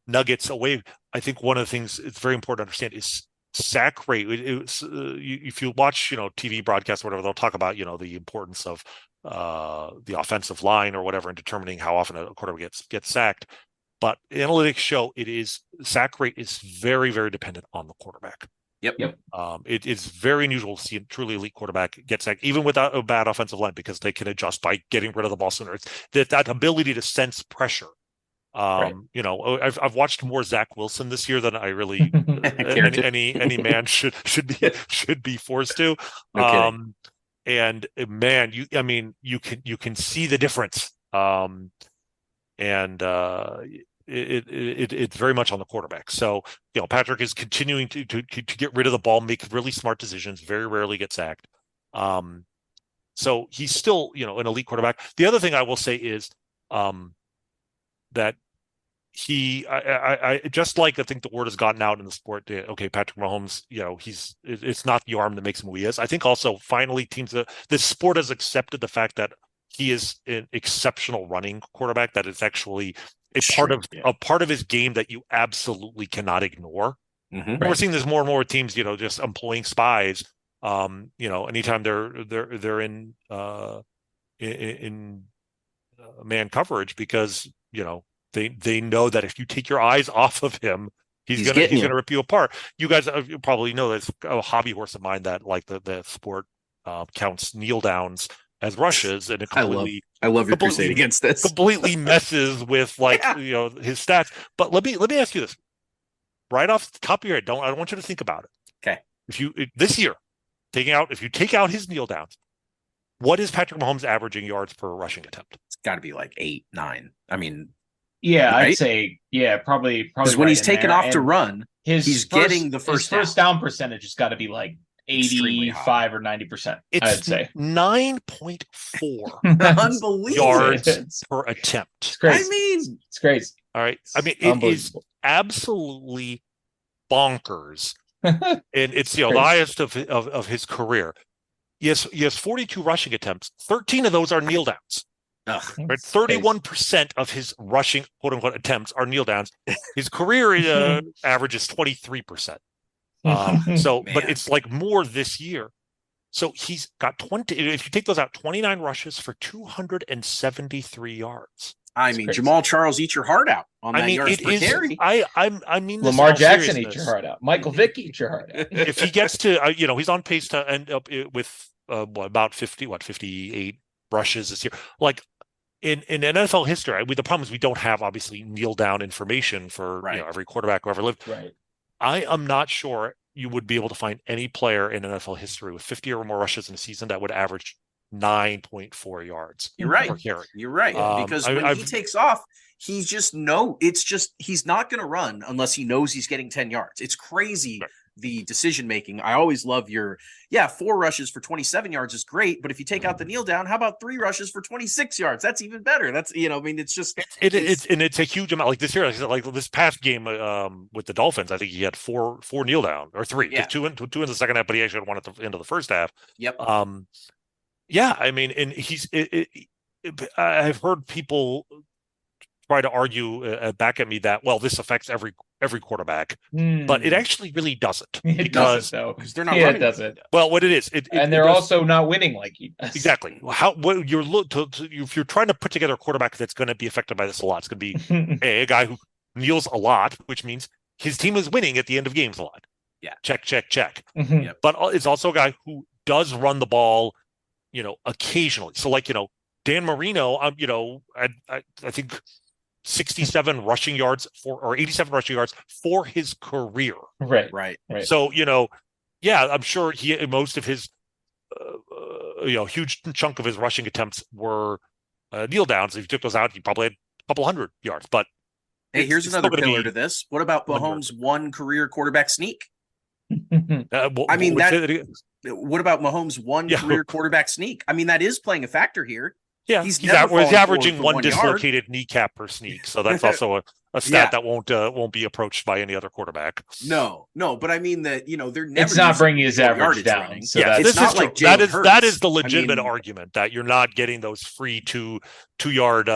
nuggets away, I think one of the things it's very important to understand is sack rate. If you watch TV broadcasts or whatever, they'll talk about the importance of the offensive line or whatever in determining how often a quarterback gets sacked. But analytics show sack rate is very, very dependent on the quarterback. Yep. It is very unusual to see a truly elite quarterback get sacked, even without a bad offensive line, because they can adjust by getting rid of the ball sooner. It's that ability to sense pressure. I've watched more Zach Wilson this year than I really any man should be forced to. And man, you can see the difference. It's very much on the quarterback. So, Patrick is continuing to get rid of the ball, make really smart decisions, very rarely get sacked. So he's still, an elite quarterback. The other thing I will say is that I just like, I think the word has gotten out in the sport. Okay, Patrick Mahomes, it's not the arm that makes him who he is. I think also finally this sport has accepted the fact that he is an exceptional running quarterback, that it's actually a part of his game that you absolutely cannot ignore. We're seeing this more and more teams, just employing spies. Anytime they're in man coverage, because they know that if you take your eyes off of him, he's gonna rip you apart. You guys probably know that's a hobby horse of mine, that like the sport counts kneel downs as rushes, and it completely I love your crusade against this. Completely messes with his stats. But let me ask you this right off the top of your head. I don't want you to think about it. Okay. This year, if you take out his kneel downs, what is Patrick Mahomes averaging yards per rushing attempt? It's got to be like 8, 9. Right? I'd say probably because when he's taken off to run, he's getting the first down percentage has got to be like 85 or 90%. I'd say 9.4 unbelievable yards per attempt. It's crazy. All right. It is absolutely bonkers. And it's the highest of his career. Yes, he has 42 rushing attempts. 13 of those are kneel downs. Right? 31% of his rushing quote unquote attempts are kneel downs. His career average is 23%. But it's like more this year. So he's got 20. If you take those out, 29 rushes for 273 yards. I mean, Jamal Charles, eat your heart out on that yards per carry. I mean, this Lamar in all Jackson, eat seriousness. your heart out. Michael Vick, eat your heart out. If he gets to, he's on pace to end up with about 58 rushes this year. Like in NFL history, the problem is we don't have obviously kneel down information for every quarterback who ever lived. Right. I am not sure you would be able to find any player in NFL history with 50 or more rushes in a season that would average 9.4 yards. You're right. Per carry. You're right. Because when he takes off, he's just he's not going to run unless he knows he's getting 10 yards. It's crazy. Right. The decision making. I always love 4 rushes for 27 yards is great, but if you take out the kneel down, how about 3 rushes for 26 yards? That's even better. That's it's just it's a huge amount. Like this year, like this past game with the Dolphins, I think he had four kneel down or 3. Yeah. Two in the second half, but he actually had one at the end of the first half. Yep. Yeah, I mean, and I've heard people try to argue back at me that this affects every quarterback, but it actually really doesn't. Because they're not running. It doesn't. Well, what it is, and they're also not winning like he does. Exactly. If you're trying to put together a quarterback that's going to be affected by this a lot, it's going to be a guy who kneels a lot, which means his team is winning at the end of games a lot. Yeah. Check. Mm-hmm. Yep. But it's also a guy who does run the ball, occasionally. So Dan Marino, I think 67 rushing yards or 87 rushing yards for his career. Right. So, I'm sure most of his, huge chunk of his rushing attempts were kneel downs. If you took those out, he probably had a couple hundred yards. But hey, here's another pillar to this. What about Mahomes' one career quarterback sneak? What about Mahomes' one career quarterback sneak? I mean, that is playing a factor here. Yeah, he's averaging one dislocated kneecap per sneak, so that's also a stat that won't be approached by any other quarterback. No, but I mean that they're never. It's not bringing his average down. Running. So it's not like that is the legitimate argument that you're not getting those free 2-yard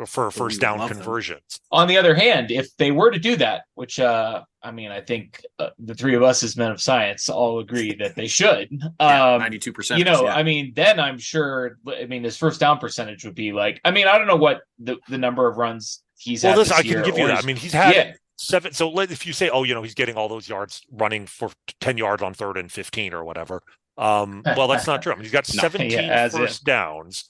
for first down conversions. On the other hand, if they were to do that, which I think the three of us as men of science all agree that they should. 92%. Then I'm sure. His first down percentage would be like. I don't know what the number of runs he's had. I can give you that. He's had 7. So if you say, he's getting all those yards running for 10 yards on 3rd and 15 or whatever. That's not true. He's got 17 first downs.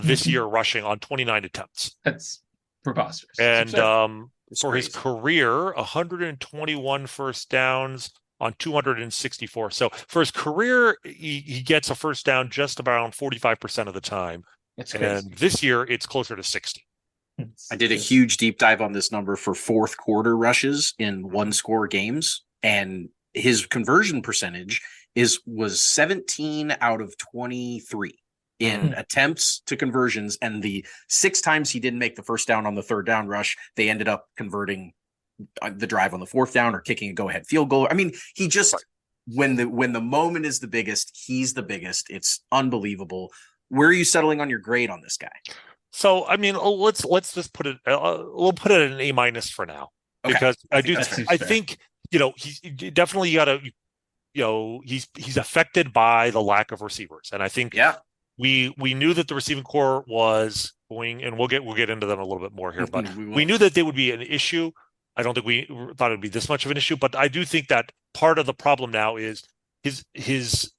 This year rushing on 29 attempts. That's preposterous. And for his career, 121 first downs on 264. So for his career, he gets a first down just about 45% of the time. That's crazy. And this year, it's closer to 60. I did a huge deep dive on this number for fourth quarter rushes in one-score games, and his conversion percentage was 17 out of 23. In attempts to conversions, and the 6 times he didn't make the first down on the 3rd down rush, they ended up converting the drive on the 4th down or kicking a go-ahead field goal. I mean, he just when the moment is the biggest, he's the biggest. It's unbelievable. Where are you settling on your grade on this guy? So, let's just put it. We'll put it at an A- for now, because I think he's definitely got to. He's affected by the lack of receivers, and I think We knew that the receiving core was going, and we'll get into them a little bit more here, but we knew that they would be an issue. I don't think we thought it would be this much of an issue, but I do think that part of the problem now is his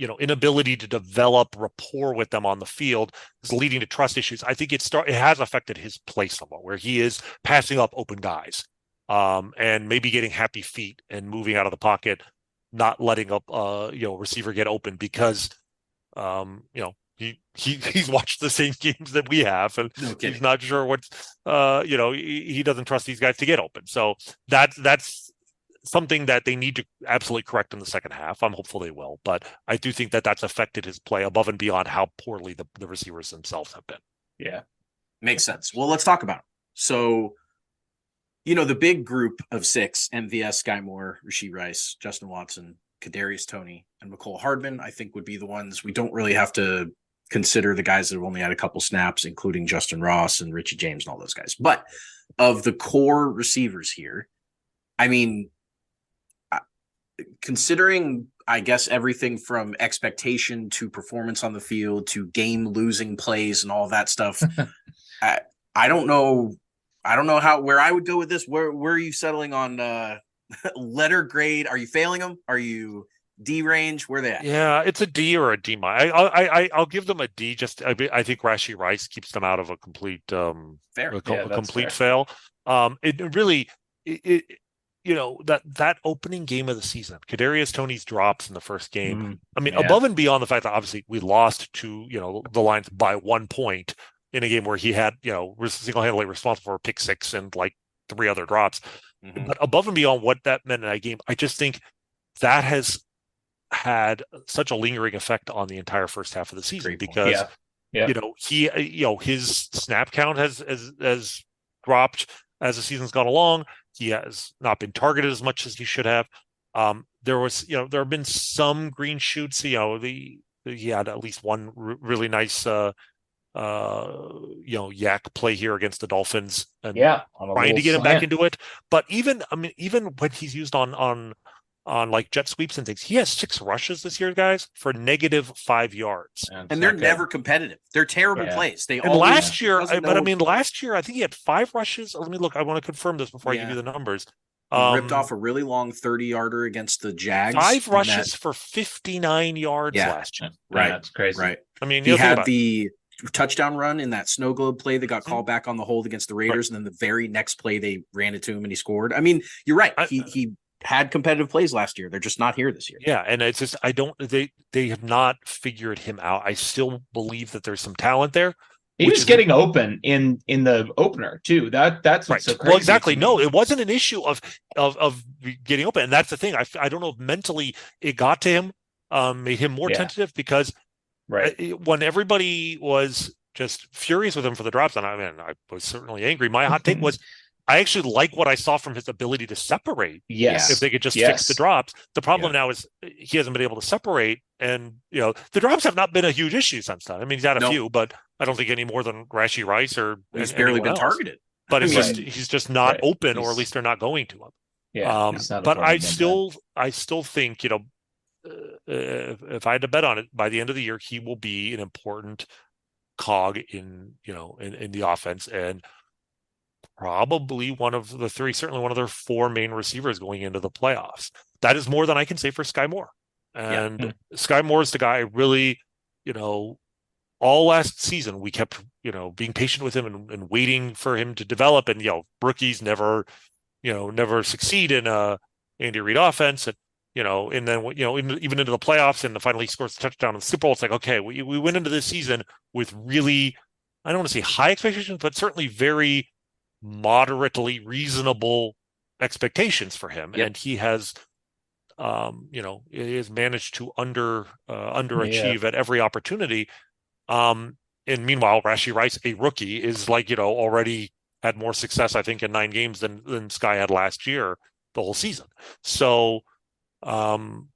inability to develop rapport with them on the field is leading to trust issues. I think it has affected his play somewhat, where he is passing up open guys, and maybe getting happy feet and moving out of the pocket, not letting up receiver get open because. He's watched the same games that we have, and he's not sure what's he doesn't trust these guys to get open. So that's something that they need to absolutely correct in the second half. I'm hopeful they will, but I do think that that's affected his play above and beyond how poorly the receivers themselves have been. Yeah, makes sense. Well, let's talk about it. So, the big group of 6: MVS, Sky Moore, Rashee Rice, Justin Watson, Kadarius Toney, and McCole Hardman, I think would be the ones. We don't really have to consider the guys that have only had a couple snaps, including Justin Ross and Richie James and all those guys. But of the core receivers here, considering I guess everything from expectation to performance on the field to game losing plays and all that stuff. I don't know. I don't know where I would go with this. Where are you settling on letter grade? Are you failing them? Are you D range? Where they at? Yeah, it's a D or a D minus. I'll give them a D. Just I think Rashee Rice keeps them out of a complete Fair. That's complete fair. fail. It really that opening game of the season, Kadarius Toney's drops in the first game. I mean, above and beyond the fact that obviously we lost to the Lions by 1 point in a game where he had was single-handedly responsible for a pick six and like 3 other drops. Mm-hmm. But above and beyond what that meant in that game, I just think that has had such a lingering effect on the entire first half of the season because he his snap count has dropped as the season's gone along. He has not been targeted as much as he should have. There have been some green shoots. He had at least one really nice yak play here against the Dolphins and trying to get him back into it. But even when he's used on like jet sweeps and things, he has 6 rushes this year, guys, for -5 yards. And they're never competitive. They're terrible plays. Last year, last year, I think he had 5 rushes. Let me look. I want to confirm this before I give you the numbers. He ripped off a really long 30-yarder against the Jags. 5 rushes for 59 yards last year. Right. That's crazy. Right. I mean, he had the touchdown run in that snow globe play that got called back on the hold against the Raiders. And then the very next play, they ran it to him and he scored. I mean, you're right. He had competitive plays last year. They're just not here this year. Yeah, and it's just they have not figured him out. I still believe that there's some talent there. He was getting open in the opener too. That's what's so crazy. Well, exactly. No, it wasn't an issue of getting open, and that's the thing. I don't know if mentally it got to him, made him more tentative because when everybody was just furious with him for the drops, and I was certainly angry. My hot take was, I actually like what I saw from his ability to separate. Yes. If they could just fix the drops. The problem now is he hasn't been able to separate. And, the drops have not been a huge issue since then. I mean, he's had a few, but I don't think any more than Rashee Rice or he's barely been targeted. But he's just not open, or at least they're not going to him. Yeah. But I still think, if I had to bet on it, by the end of the year, he will be an important cog in the offense, and probably one of the 3, certainly one of their 4 main receivers going into the playoffs. That is more than I can say for Sky Moore. And Sky Moore is the guy I really, all last season we kept, being patient with him and waiting for him to develop. And, rookies never succeed in a Andy Reid offense. And, and then, even into the playoffs, and finally he scores a touchdown in the Super Bowl. It's like, okay, we went into this season with really, I don't want to say high expectations, but certainly very moderately reasonable expectations for him. And he has, he has managed to underachieve at every opportunity. And meanwhile, Rashee Rice, a rookie, is like, already had more success, I think, in 9 games than Sky had last year, the whole season. So, I'm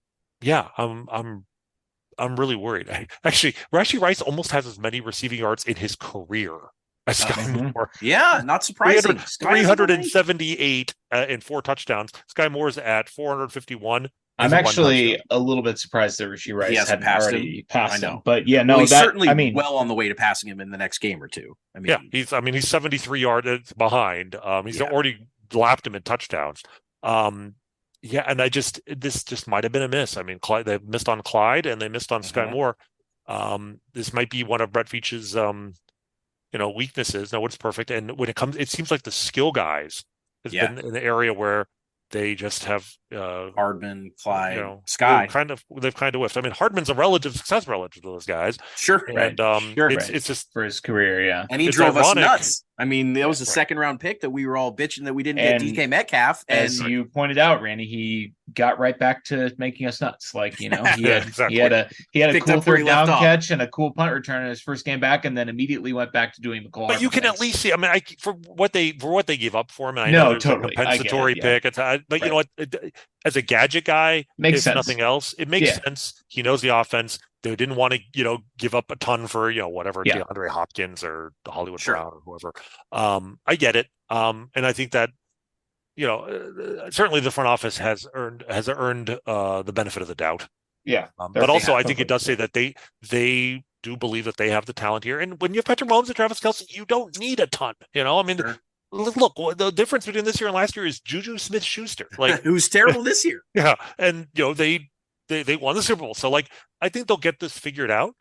really worried. Actually, Rashee Rice almost has as many receiving yards in his career as Sky Moore. Yeah, not surprising. 378 in 4 touchdowns. Sky Moore's at 451. I'm actually a little bit surprised that Rashee Rice hadn't already passed him. But he's certainly well on the way to passing him in the next game or two. I mean, he's 73 yards behind. He's already lapped him in touchdowns. And this just might have been a miss. I mean, they missed on Clyde and they missed on Sky Moore. This might be one of Brett Veach's weaknesses. No one's perfect. And when it seems like the skill guys has been an area where they just have Hardman, Clyde, Sky. They've kind of whiffed. I mean, Hardman's a relative success relative to those guys. Sure. And it's just for his career, And he drove us nuts. I mean, that was a 2nd-round pick that we were all bitching that we didn't get DK Metcalf. As you pointed out, Randy, he got right back to making us nuts. Like, he had he had a cool 3rd down catch and a cool punt return in his first game back, and then immediately went back to doing the call. But you can at least see. I mean, for what they gave up for him, and I know there's a compensatory pick. But you know what? As a gadget guy, makes sense. Nothing else, it makes sense. He knows the offense. They didn't want to, give up a ton for, whatever, DeAndre Hopkins or Hollywood Brown or whoever. I get it. And I think that, certainly the front office has earned the benefit of the doubt Yeah. But also, I think totally. it does say that they do believe that they have the talent here. And when you have Patrick Mahomes and Travis Kelce, you don't need a ton. I mean, Sure. look, the difference between this year and last year is Juju Smith-Schuster. Like, Who's terrible this year. yeah, and they won the Super Bowl, so like I think they'll get this figured out.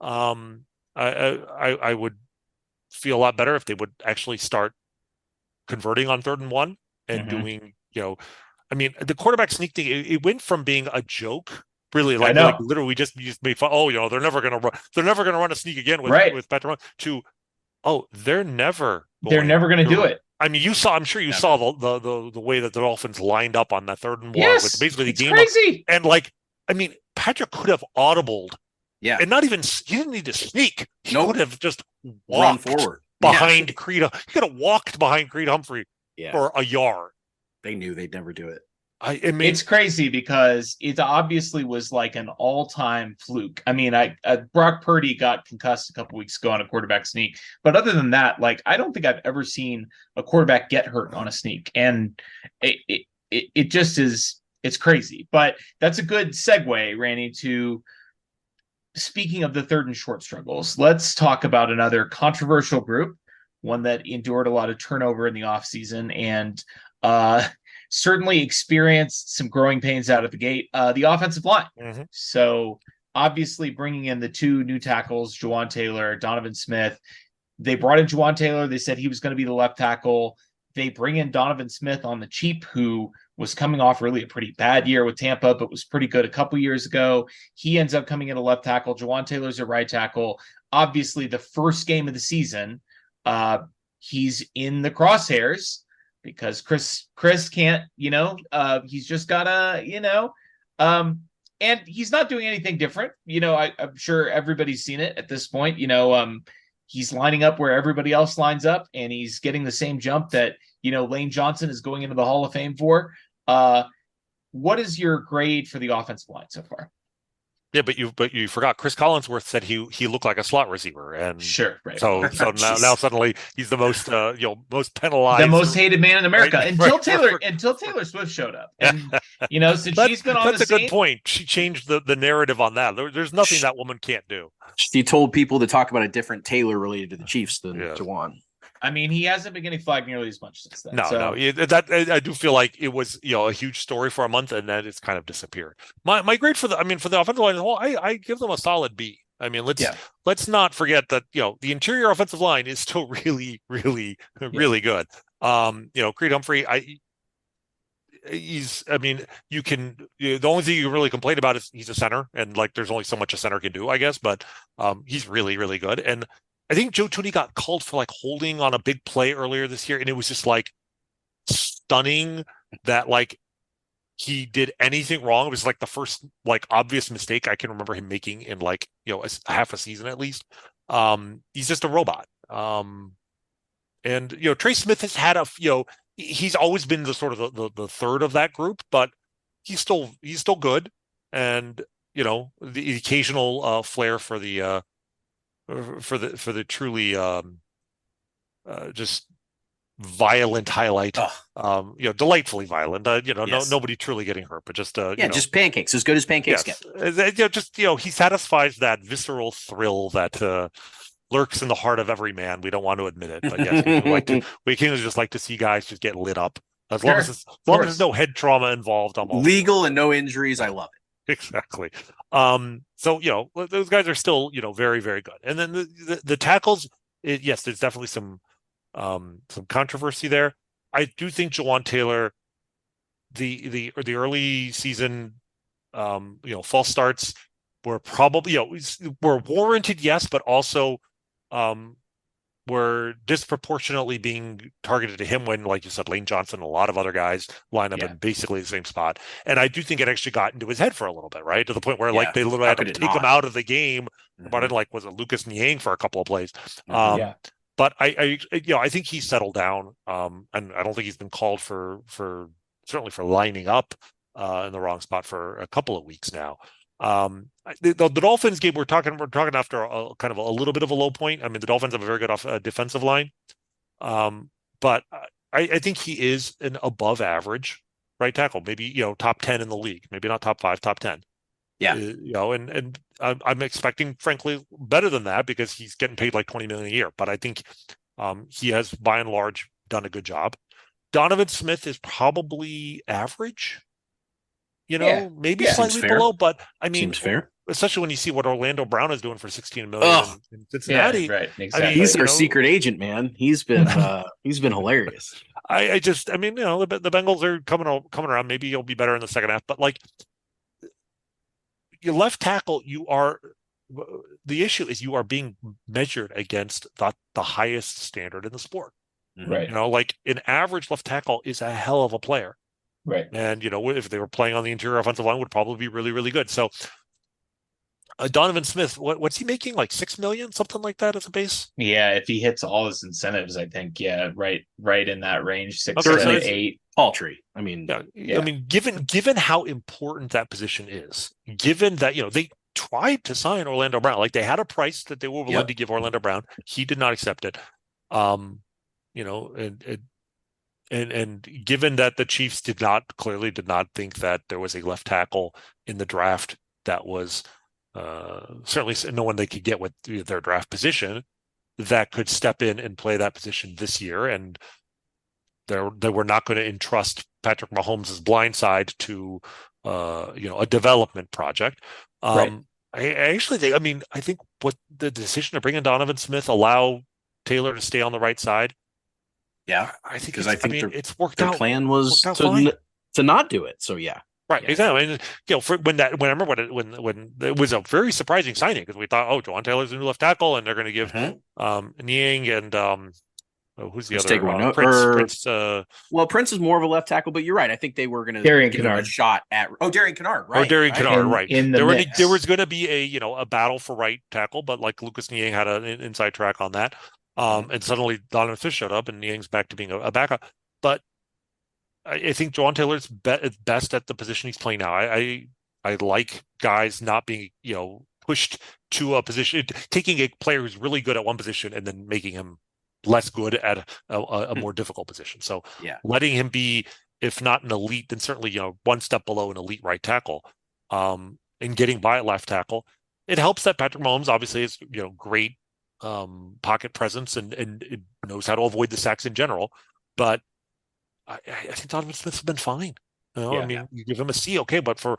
I would feel a lot better if they would actually start converting on 3rd and 1 and doing, I mean, the quarterback sneak thing, it went from being a joke, really, I like know. literally we just made fun. Oh, they're never gonna run a sneak again with Right. with Patrick Mahomes, to they're never going to do it. I mean, I'm sure you saw the way that the Dolphins lined up on that 3rd and 1 Yes, with basically the it's game crazy. and like, I mean, Patrick could have audibled. Yeah. And he didn't need to sneak. He could have just run walked forward behind Creed. He could have walked behind Creed Humphrey for a yard. They knew they'd never do it. I mean, it's crazy because it obviously was like an all-time fluke. I mean, Brock Purdy got concussed a couple weeks ago on a quarterback sneak, but other than that, like I don't think I've ever seen a quarterback get hurt on a sneak, and it just is. It's crazy, but that's a good segue, Rany, to speaking of the 3rd and short struggles. Let's talk about another controversial group, one that endured a lot of turnover in the offseason and certainly experienced some growing pains out of the gate, the offensive line. Mm-hmm. So obviously bringing in the 2 new tackles, Juwan Taylor, Donovan Smith. They brought in Juwan Taylor. They said he was going to be the left tackle. They bring in Donovan Smith on the cheap, who was coming off really a pretty bad year with Tampa, but was pretty good a couple years ago. He ends up coming in a left tackle. Juwan Taylor's a right tackle. Obviously, the first game of the season, he's in the crosshairs because Chris can't, he's just gotta, and he's not doing anything different. I'm sure everybody's seen it at this point. He's lining up where everybody else lines up, and he's getting the same jump that, Lane Johnson is going into the Hall of Fame for. What is your grade for the offensive line so far? Yeah, but you forgot Chris Collinsworth said he looked like a slot receiver, and sure, right. So now suddenly he's the most most penalized, the most hated man in America, right, until Taylor Swift showed up, and since she's been on that's a good point. She changed the narrative on that. There's nothing that woman can't do. She told people to talk about a different Taylor related to the Chiefs than Juwan. I mean, he hasn't been getting flagged nearly as much since then. No. I do feel like it was a huge story for a month, and then it's kind of disappeared. My grade for the offensive line as a whole, I give them a solid B. I mean, let's not forget that the interior offensive line is still really, really, really good. Creed Humphrey, the only thing you can really complain about is he's a center, and like there's only so much a center can do, I guess, but he's really, really good. And I think Joe Thuney got called for like holding on a big play earlier this year, and it was just like stunning that like he did anything wrong. It was like the first like obvious mistake I can remember him making in like half a season at least. He's just a robot. And Trey Smith has had he's always been the sort of the third of that group, but he's still good, and the occasional flair for the truly just violent highlight, delightfully violent. Nobody truly getting hurt, but just just pancakes, as good as pancakes get. He satisfies that visceral thrill that lurks in the heart of every man. We don't want to admit it, but yes, we can just like to see guys just get lit up. As long as there's no head trauma involved, I'm all legal and no injuries. I love it. Exactly. So those guys are still very, very good. And then the tackles, yes, there's definitely some controversy there. I do think Juwan Taylor, the early season false starts were probably were warranted, yes, but also were disproportionately being targeted to him when, like you said, Lane Johnson and a lot of other guys line up in basically the same spot. And I do think it actually got into his head for a little bit, right? To the point where like they literally had to take him out of the game. But it was it Lucas Niang for a couple of plays. But I think he's settled down. And I don't think he's been called for certainly for lining up in the wrong spot for a couple of weeks now. The Dolphins game we're talking after a kind of a little bit of a low point. I mean, the Dolphins have a very good defensive line, but I think he is an above average right tackle, maybe top 10 in the league, maybe not top 5, top 10. Yeah. And I'm expecting, frankly, better than that because he's getting paid like $20 million a year. But I think he has, by and large, done a good job. Donovan Smith is probably average, maybe slightly below. But I mean, seems fair. Especially when you see what Orlando Brown is doing for $16 million in Cincinnati. Yeah, right. Exactly. I mean, he's our secret agent, man. He's been hilarious. I mean, the Bengals are coming around. Maybe he'll be better in the second half. But like your left tackle, the issue is you are being measured against the highest standard in the sport. Right. Like an average left tackle is a hell of a player. Right. And, if they were playing on the interior offensive line, would probably be really, really good. So Donovan Smith, what's he making? Like $6 million, something like that as a base? Yeah, if he hits all his incentives, I think, right in that range, 6 Okay, to 8. Paltry. I mean, I mean, given how important that position is, given that they tried to sign Orlando Brown, like they had a price that they were willing to give Orlando Brown, he did not accept it. And given that the Chiefs clearly did not think that there was a left tackle in the draft that was certainly no one they could get with their draft position that could step in and play that position this year, and they were not going to entrust Patrick Mahomes' blind side to a development project. Right. I actually think, I think what the decision to bring in Donovan Smith, allow Taylor to stay on the right side. Yeah, I think it's worked their out. plan was to not do it. So yeah. Right, exactly. And when I remember when it was a very surprising signing because we thought, oh, Jawan Taylor's a new left tackle, and they're going to give Niang and who's the other Prince. Well, Prince is more of a left tackle, but you're right. I think they were going to give him a shot at Darian Kennard, right? Darian Kennard, right? There was going to be a battle for right tackle, but like Lucas Niang had an inside track on that, and suddenly Donovan Smith showed up, and Niang's back to being a backup, but. I think Jawan Taylor's best at the position he's playing now. I like guys not being, pushed to a position, taking a player who's really good at one position and then making him less good at a more difficult position. So letting him be, if not an elite, then certainly, one step below an elite right tackle, and getting by at left tackle. It helps that Patrick Mahomes obviously is, great pocket presence and knows how to avoid the sacks in general, but I think Donovan Smith's been fine. You give him a C, okay, but for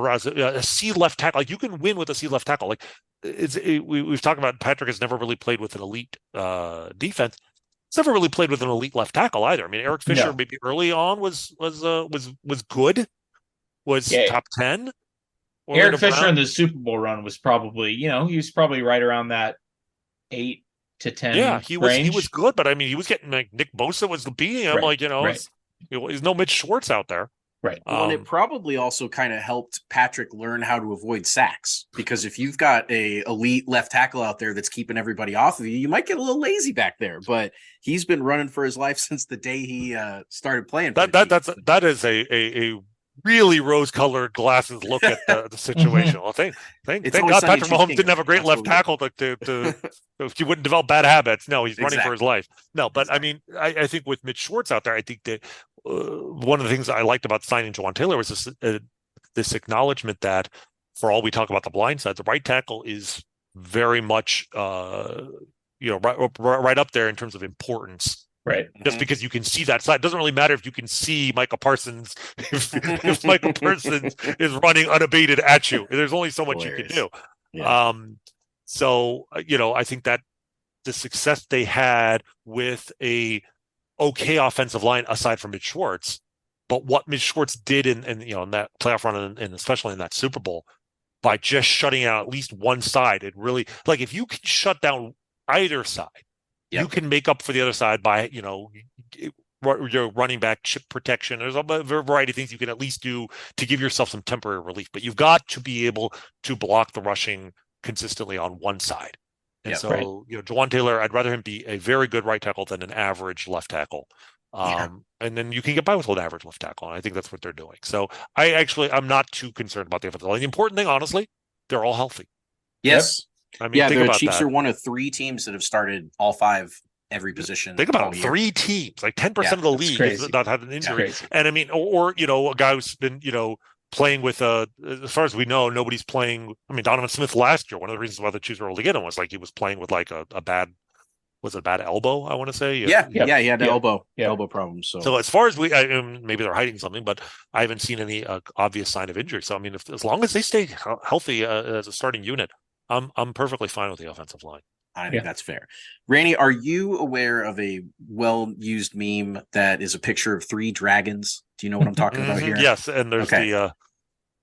a C left tackle, like you can win with a C left tackle. Like we've talked about, Patrick has never really played with an elite defense. He's never really played with an elite left tackle either. I mean, Eric Fisher maybe early on was good, was top 10. Eric Fisher in the Super Bowl run was probably, he was probably right around that 8 to 10. Yeah, he was good, but I mean, he was getting like Nick Bosa was beating him, there's no Mitch Schwartz out there. Right. And it probably also kind of helped Patrick learn how to avoid sacks, because if you've got a elite left tackle out there that's keeping everybody off of you, you might get a little lazy back there. But he's been running for his life since the day he started playing. That is a really rose-colored glasses look at the situation. Well, thank God Patrick Mahomes didn't have a great left tackle to he wouldn't develop bad habits. No, he's running for his life. No, but I mean, I think with Mitch Schwartz out there, I think that one of the things I liked about signing Jawan Taylor was this acknowledgement that for all we talk about the blind side, the right tackle is very much right up there in terms of importance. Right. Just because you can see that side. It doesn't really matter if you can see Micah Parsons if Micah Parsons is running unabated at you. There's only so much you can do. Yeah. So I think that the success they had with a okay offensive line aside from Mitch Schwartz, but what Mitch Schwartz did in that playoff run and especially in that Super Bowl by just shutting out at least one side, it really, like, if you can shut down either side, you can make up for the other side by, your running back chip protection. There's a variety of things you can at least do to give yourself some temporary relief, but you've got to be able to block the rushing consistently on one side. And Jawan Taylor, I'd rather him be a very good right tackle than an average left tackle. And then you can get by with an average left tackle. And I think that's what they're doing. So I'm not too concerned about the offensive line. The important thing, honestly, they're all healthy. Yes. Yep. I mean, the Chiefs are one of 3 teams that have started all 5 every position. Think about it, 3 teams, like 10% of the league has not had an injury. And I mean, or a guy who's been, playing with as far as we know, nobody's playing. I mean, Donovan Smith last year, one of the reasons why the Chiefs were able to get him was like he was playing with like a bad, was it a bad elbow? I want to say. Yeah, Yep. he had Yep. elbow problems. So as far as maybe they're hiding something, but I haven't seen any obvious sign of injury. So I mean, as long as they stay healthy as a starting unit, I'm perfectly fine with the offensive line. I think that's fair. Rany, are you aware of a well-used meme that is a picture of 3 dragons? Do you know what I'm talking about here? Yes, and there's the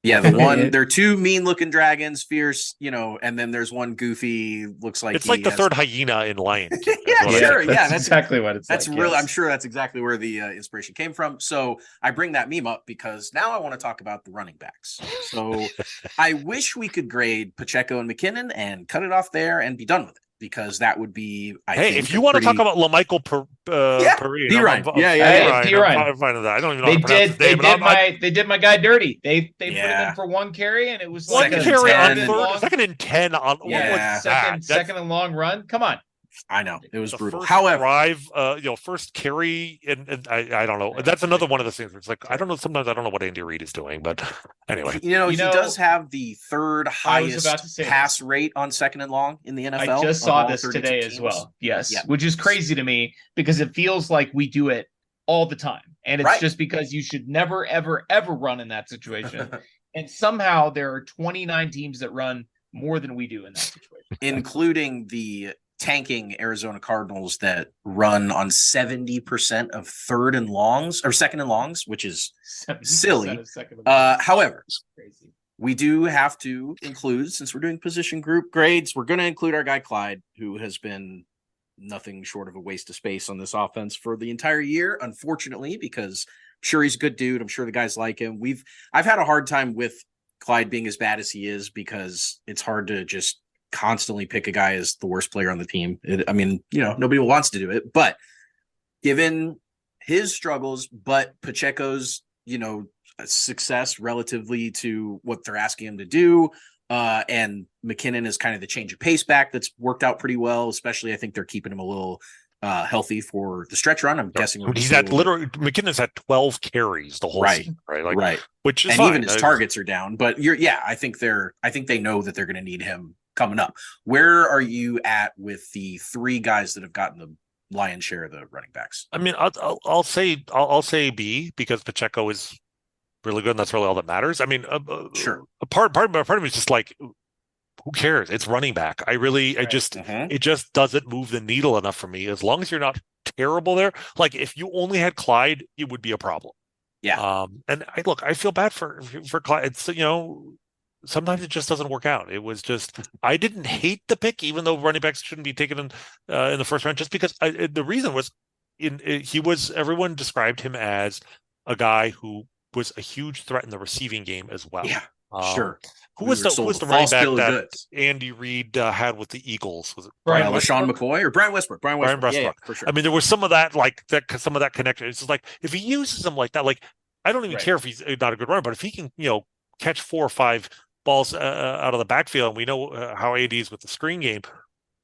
the one. There are 2 mean-looking dragons, fierce, and then there's one goofy. Looks like it's like the third hyena in Lion King. Sure. That's exactly what it's. That's like, really. yes. I'm sure that's exactly where the inspiration came from. So I bring that meme up because now I want to talk about the running backs. So I wish we could grade Pacheco and McKinnon and cut it off there and be done with it. Because that would be, I think, if you want to talk about LaMichael Perine, P-Ryan. I'm fine with that. I don't even know how to pronounce his name. They did my guy dirty. They put him in for 1 carry, and it was one like carry on third, second and 10 on second and long run. Come on. I know it was brutal. First However, drive, first carry, and I don't know. That's another one of the things. Where it's like I don't know. Sometimes I don't know what Andy Reid is doing, but anyway, he does have the 3rd highest pass rate on second and long in the NFL. I just saw this today as well. Yes, which is crazy to me because it feels like we do it all the time, and it's just because you should never, ever, ever run in that situation. And somehow there are 29 teams that run more than we do in that situation, including the tanking Arizona Cardinals that run on 70% of third and longs or second and longs, which is silly. However, we do have to include, since we're doing position group grades, we're going to include our guy Clyde, who has been nothing short of a waste of space on this offense for the entire year, unfortunately, because I'm sure he's a good dude. I'm sure the guys like him. I've had a hard time with Clyde being as bad as he is because it's hard to just constantly pick a guy as the worst player on the team. Nobody wants to do it, but given his struggles, but Pacheco's, success relatively to what they're asking him to do, and McKinnon is kind of the change of pace back that's worked out pretty well, especially I think they're keeping him a little healthy for the stretch run. I'm guessing McKinnon's had 12 carries the whole season, right? Which is fine. Even his targets are down, but I think they know that they're going to need him coming up. Where are you at with the 3 guys that have gotten the lion's share of the running backs? I mean, I'll say B because Pacheco is really good, and that's really all that matters. I mean, sure. Part of me is just like, who cares? It's running back. It just doesn't move the needle enough for me. As long as you're not terrible there, like if you only had Clyde, it would be a problem. Yeah. And I feel bad for Clyde. It's sometimes it just doesn't work out. It was just I didn't hate the pick, even though running backs shouldn't be taken in the first round, just because the reason was everyone described him as a guy who was a huge threat in the receiving game as well. Yeah, sure. Who was the running back that Andy Reid had with the Eagles? Was it LaShawn McCoy or Brian Westbrook? Brian Westbrook, yeah, for sure. I mean, there was some of that connection. It's just like if he uses them like that, like I don't even care if he's not a good runner, but if he can, catch 4 or 5 balls out of the backfield, and we know how AD is with the screen game,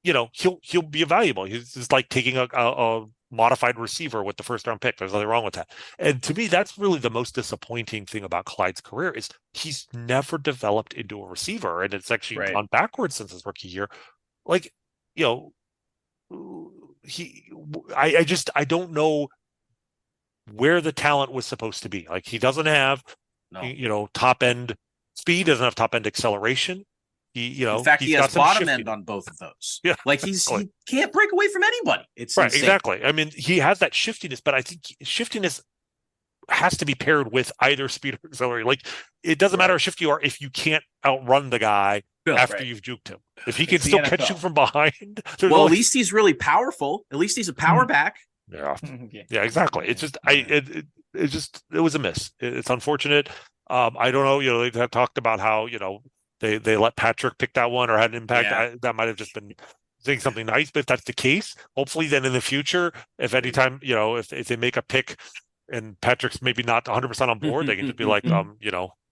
he'll be valuable. He's like taking a modified receiver with the first round pick. There's nothing wrong with that. And to me, that's really the most disappointing thing about Clyde's career is he's never developed into a receiver, and it's actually gone backwards since his rookie year. Like, I don't know where the talent was supposed to be. Like he doesn't have top end speed, doesn't have top end acceleration. In fact, he has bottom end on both of those. Yeah, like he can't break away from anybody. It's right, insane. Exactly. I mean, he has that shiftiness, but I think shiftiness has to be paired with either speed or acceleration. Like it doesn't matter how shifty you are if you can't outrun the guy after you've juked him. If he can still catch you from behind, at least he's really powerful. At least he's a power back. Yeah, exactly. It's just it was a miss. It's unfortunate. I don't know. They have talked about how they let Patrick pick that one or had an impact. That might have just been saying something nice. But if that's the case, hopefully then in the future, if anytime if they make a pick and Patrick's maybe not 100% on board, they can just be like,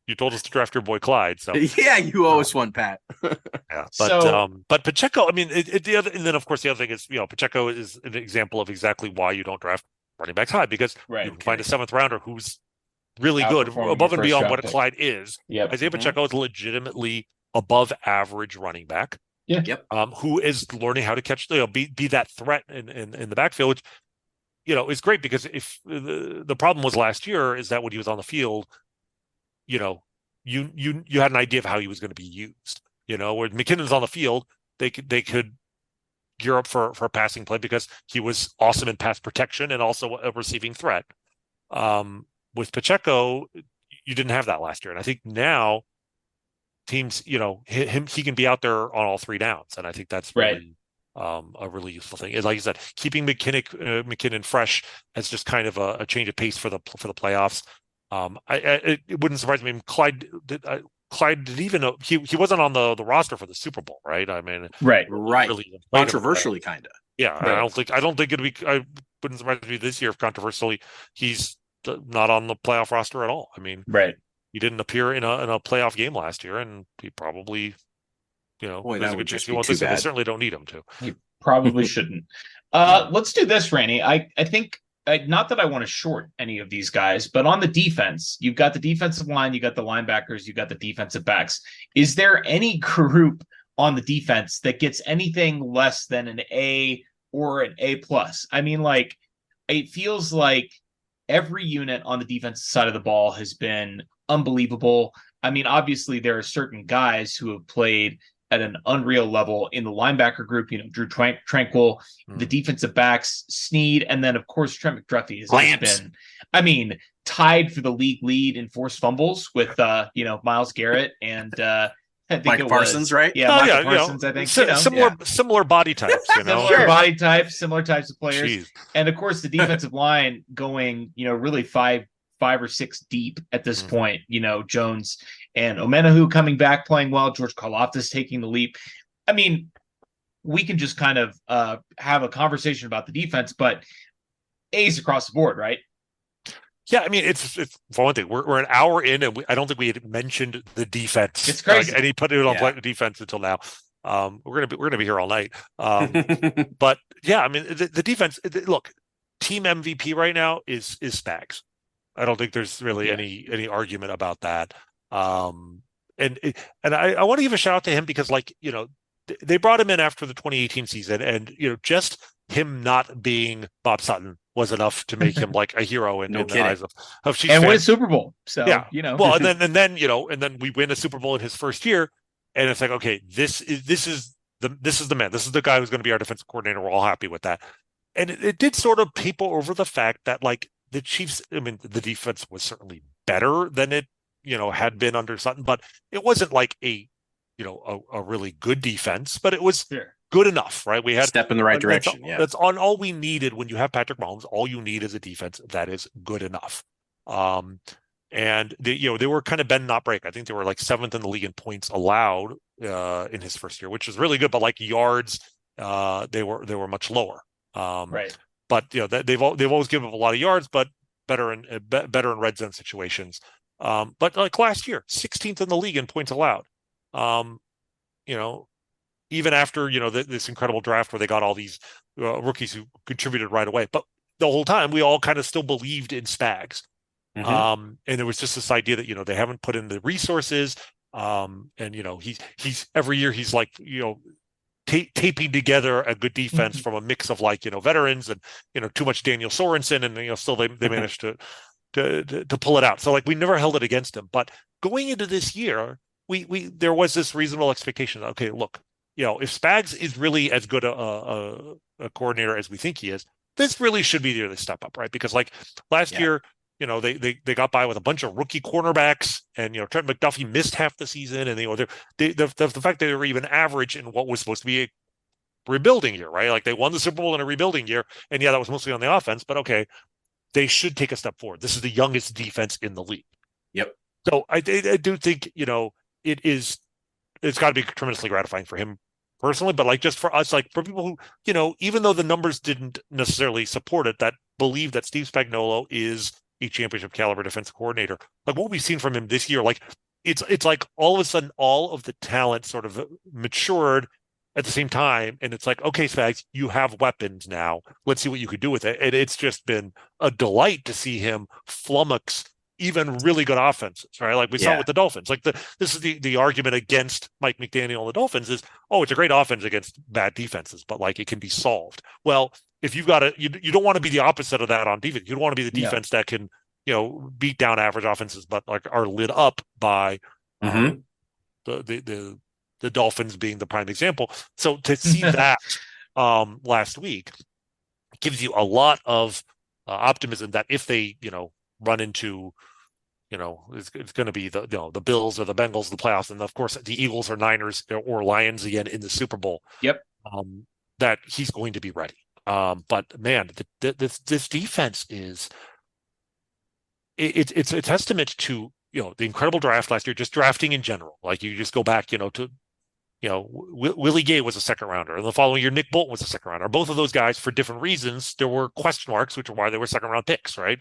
you told us to draft your boy Clyde. So yeah, you owe us one, Pat. But Pacheco, I mean, and then of course the other thing is Pacheco is an example of exactly why you don't draft running backs high because you can find a 7th rounder who's really good, Outperforming above your and beyond first-round what pick. Clyde is. Yep. Isaiah Mhm. Pacheco is legitimately above average running back. Yeah. Yep. Who is learning how to catch, be that threat in the backfield, which, is great, because if the problem was last year is that when he was on the field, you had an idea of how he was going to be used. Where McKinnon's on the field, they could gear up for a passing play because he was awesome in pass protection and also a receiving threat. With Pacheco, you didn't have that last year, and I think now teams, he can be out there on all three downs, and I think that's Right. really a really useful thing. Like you said, keeping McKinnon fresh as just kind of a change of pace for the playoffs. It wouldn't surprise me. Clyde did even know he wasn't on the roster for the Super Bowl, right? I mean, Right. Right. really even played him. Controversially, kind of. Yeah, Right. I don't think it'd be. I wouldn't surprise me this year if controversially he's not on the playoff roster at all. I mean, Right. he didn't appear in a playoff game last year, and he probably, Boy, there's that a would good chance just he be won't too this year. They bad. certainly don't need him to. He probably shouldn't. Let's do this, Rany. I think not that I want to short any of these guys, but on the defense, you've got the defensive line, you got the linebackers, you got the defensive backs. Is there any group on the defense that gets anything less than an A or an A plus? I mean, like, it feels like every unit on the defensive side of the ball has been unbelievable. I mean, obviously, there are certain guys who have played at an unreal level in the linebacker group, Drew Tranquil, the defensive backs, Sneed, and then, of course, Trent McDuffie has just been, I mean, tied for the league lead in forced fumbles with, Myles Garrett and I think Micah Parsons, right? Yeah, Micah Parsons, I think. Similar body types, Similar body types, similar types of players. Jeez. And, of course, the defensive line going, really five or six deep at this point, Jones and Omenahu coming back playing well, George Karlaftis taking the leap. I mean, we can just kind of have a conversation about the defense, but A's across the board, right? Yeah, I mean, it's for one thing, we're an hour in, and I don't think we had mentioned the defense. It's crazy. Any put it on play defense until now. We're gonna be here all night. But yeah, I mean, the defense. Look, team MVP right now is Spags. I don't think there's really any argument about that. And I want to give a shout out to him because, they brought him in after the 2018 season, and just him not being Bob Sutton was enough to make him like a hero in the eyes of Chiefs and fans. win a Super Bowl. So yeah, well, and then we win a Super Bowl in his first year, and it's like, okay, this is the man. This is the guy who's going to be our defensive coordinator. We're all happy with that, and it did sort of paper over the fact that the Chiefs, I mean, the defense was certainly better than it, had been under Sutton, but it wasn't like a really good defense, but it was good enough, right? We had step in the right direction. That's on all we needed. When you have Patrick Mahomes, all you need is a defense that is good enough. And they were kind of bend not break. I think they were like 7th in the league in points allowed in his first year, which is really good. But yards, they were much lower. Right. But they've always given up a lot of yards, but better in red zone situations. But like last year, 16th in the league in points allowed. Even after this incredible draft where they got all these rookies who contributed right away, but the whole time we all kind of still believed in Spags. And there was just this idea that they haven't put in the resources, and he's every year he's taping together a good defense from a mix of veterans and too much Daniel Sorensen, and still they managed to pull it out. So we never held it against him. But going into this year, we there was this reasonable expectation. Okay, look, if Spags is really as good a coordinator as we think he is, this really should be the year they step up, right? Because last year, they got by with a bunch of rookie cornerbacks, and Trent McDuffie missed half the season, and the fact that they were even average in what was supposed to be a rebuilding year, right? They won the Super Bowl in a rebuilding year, and that was mostly on the offense, but okay, they should take a step forward. This is the youngest defense in the league. Yep. So I do think it's got to be tremendously gratifying for him personally, but just for us, for people who even though the numbers didn't necessarily support it, that believe that Steve Spagnuolo is a championship caliber defensive coordinator. What we've seen from him this year, it's like all of a sudden all of the talent sort of matured at the same time, and it's okay, Spags, you have weapons now. Let's see what you could do with it. And it's just been a delight to see him flummox even really good offenses, right? Like we saw Yeah. with the Dolphins. Like this is the argument against Mike McDaniel and the Dolphins is, oh, it's a great offense against bad defenses, but like it can be solved. Well, if you've got you don't want to be the opposite of that on defense. You don't want to be the defense that can, beat down average offenses, but like are lit up by the Dolphins being the prime example. So to see that last week gives you a lot of optimism that if they, run into, it's going to be the Bills or the Bengals, the playoffs, and of course the Eagles or Niners or Lions again in the Super Bowl. Yep. That he's going to be ready. But man, this defense is it's a testament to the incredible draft last year, just drafting in general. Like you just go back, to Willie Gay was a second rounder, and the following year Nick Bolton was a second rounder. Both of those guys, for different reasons, there were question marks, which are why they were second round picks, right?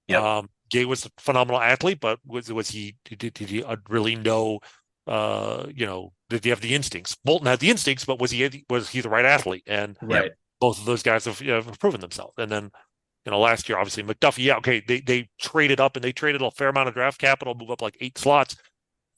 Yep. Gay was a phenomenal athlete, but was he did he really know? Did he have the instincts? Bolton had the instincts, but was he the right athlete? And right, both of those guys have proven themselves. And then last year, obviously McDuffie, they traded up and they traded a fair amount of draft capital, move up like 8 slots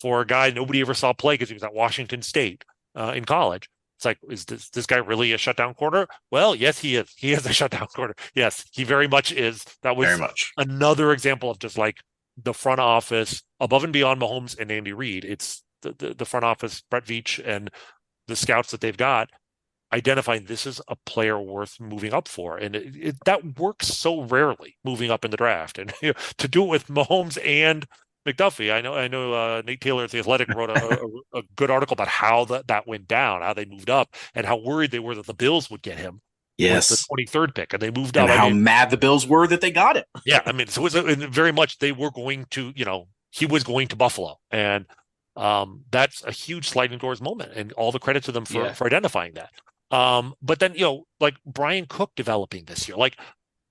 for a guy nobody ever saw play because he was at Washington State in college. It's like, is this guy really a shutdown corner? Well, yes, he is. He is a shutdown corner. Yes, he very much is. That was very much another example of just like the front office above and beyond Mahomes and Andy Reid. It's the front office, Brett Veach, and the scouts that they've got identifying this is a player worth moving up for. And that works so rarely, moving up in the draft. And to do it with Mahomes and McDuffie. I know Nate Taylor at The Athletic wrote a good article about how that went down, how they moved up, and how worried they were that the Bills would get him. Yes, with the 23rd pick, and they moved up. And how mad the Bills were that they got it. Yeah, I mean, so it was very much they were going to, he was going to Buffalo, and that's a huge sliding doors moment, and all the credit to them for identifying that. But then like Brian Cook developing this year, like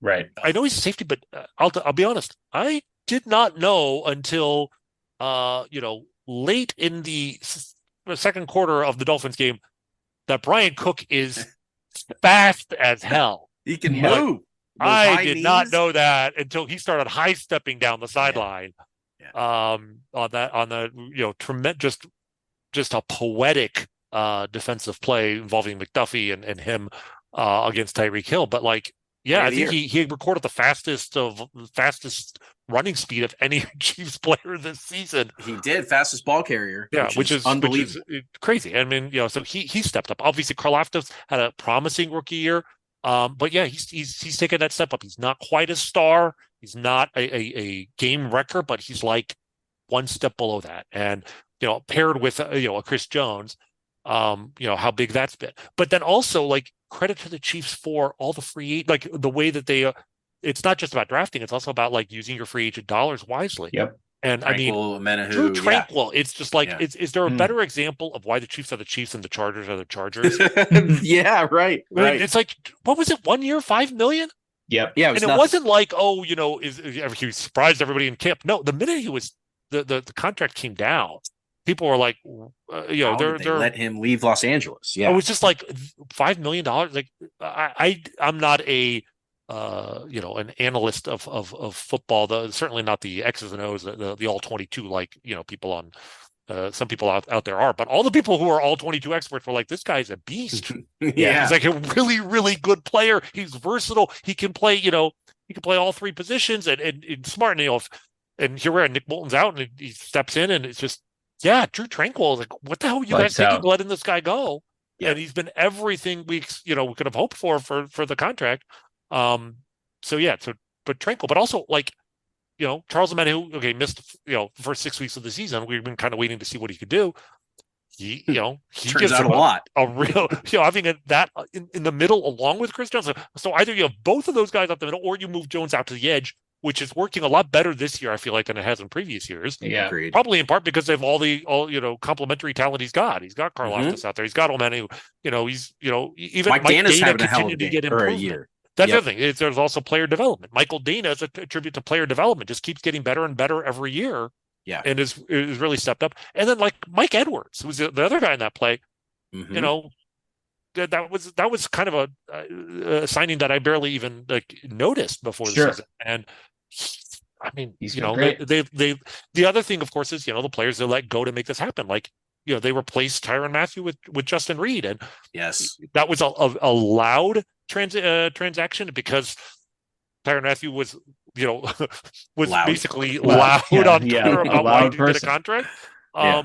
right. I know he's a safety, but I'll be honest, I did not know until late in the second quarter of the Dolphins game that Brian Cook is fast as hell. He can move. I did not know that until he started high stepping down the sideline. Yeah. On the tremendous, just a poetic defensive play involving McDuffie and him against Tyreek Hill. But like, yeah, I think he recorded the fastest running speed of any Chiefs player this season. He did, fastest ball carrier. Yeah, which is unbelievable, which is crazy. I mean, so he stepped up. Obviously, Karlaftis had a promising rookie year, but yeah, he's taken that step up. He's not quite a star. He's not a game wrecker, but he's like one step below that. And paired with a Chris Jones, how big that's been. But then also like credit to the Chiefs for all the free, like the way that they. It's not just about drafting; it's also about like using your free agent dollars wisely. Yep. And Tranquil, I mean, Menahu, Drew Tranquil. It's just like, is there a Mm. better example of why the Chiefs are the Chiefs and the Chargers are the Chargers? Yeah, right. I mean, it's like, what was it? 1 year, $5 million? Yep. Yeah, And it wasn't like, he surprised everybody in camp. No, the minute he was the contract came down, people were like, How did they let him leave Los Angeles. Yeah, it was just like $5 million. Like I'm not a an analyst of football. Certainly not the X's and O's, the all 22 like people on. Some people out there are, but all the people who are all 22 experts were like, this guy's a beast. Yeah, he's like a really, really good player. He's versatile. He can play, he can play all 3 positions and smart. And, and here we are, Nick Bolton's out and he steps in and it's just, Drew Tranquil is like, what the hell are you guys thinking letting this guy go? Yeah. And he's been everything we could have hoped for the contract. But Tranquil, but also like, Charles Omenihu, missed, the first 6 weeks of the season. We've been kind of waiting to see what he could do. He turns gives out a lot. A real, having that in the middle along with Chris Jones. So either you have both of those guys up the middle, or you move Jones out to the edge, which is working a lot better this year, I feel like, than it has in previous years. Yeah, agreed. Probably in part because they have all complementary talent he's got. He's got Karlaftis out there. He's got Omenihu. He's even Mike Dana's having a hell of a to get game for a improvement. year. That's the other thing. There's also player development. Michael Dana is a tribute to player development. Just keeps getting better and better every year. Yeah, and is really stepped up. And then like Mike Edwards, who's the other guy in that play. Mm-hmm. That was kind of a signing that I barely even like noticed before the season. And I mean, He's you been know, great. the other thing, of course, is, you know, the players they let go to make this happen. Like, you know, they replaced Tyrann Mathieu with Justin Reed, and Yes. that was a loud transaction because Tyrann Mathieu was, you know, was Loud. basically Loud. loud Yeah, on yeah, Twitter a about why he loud didn't get a person. contract. Yeah.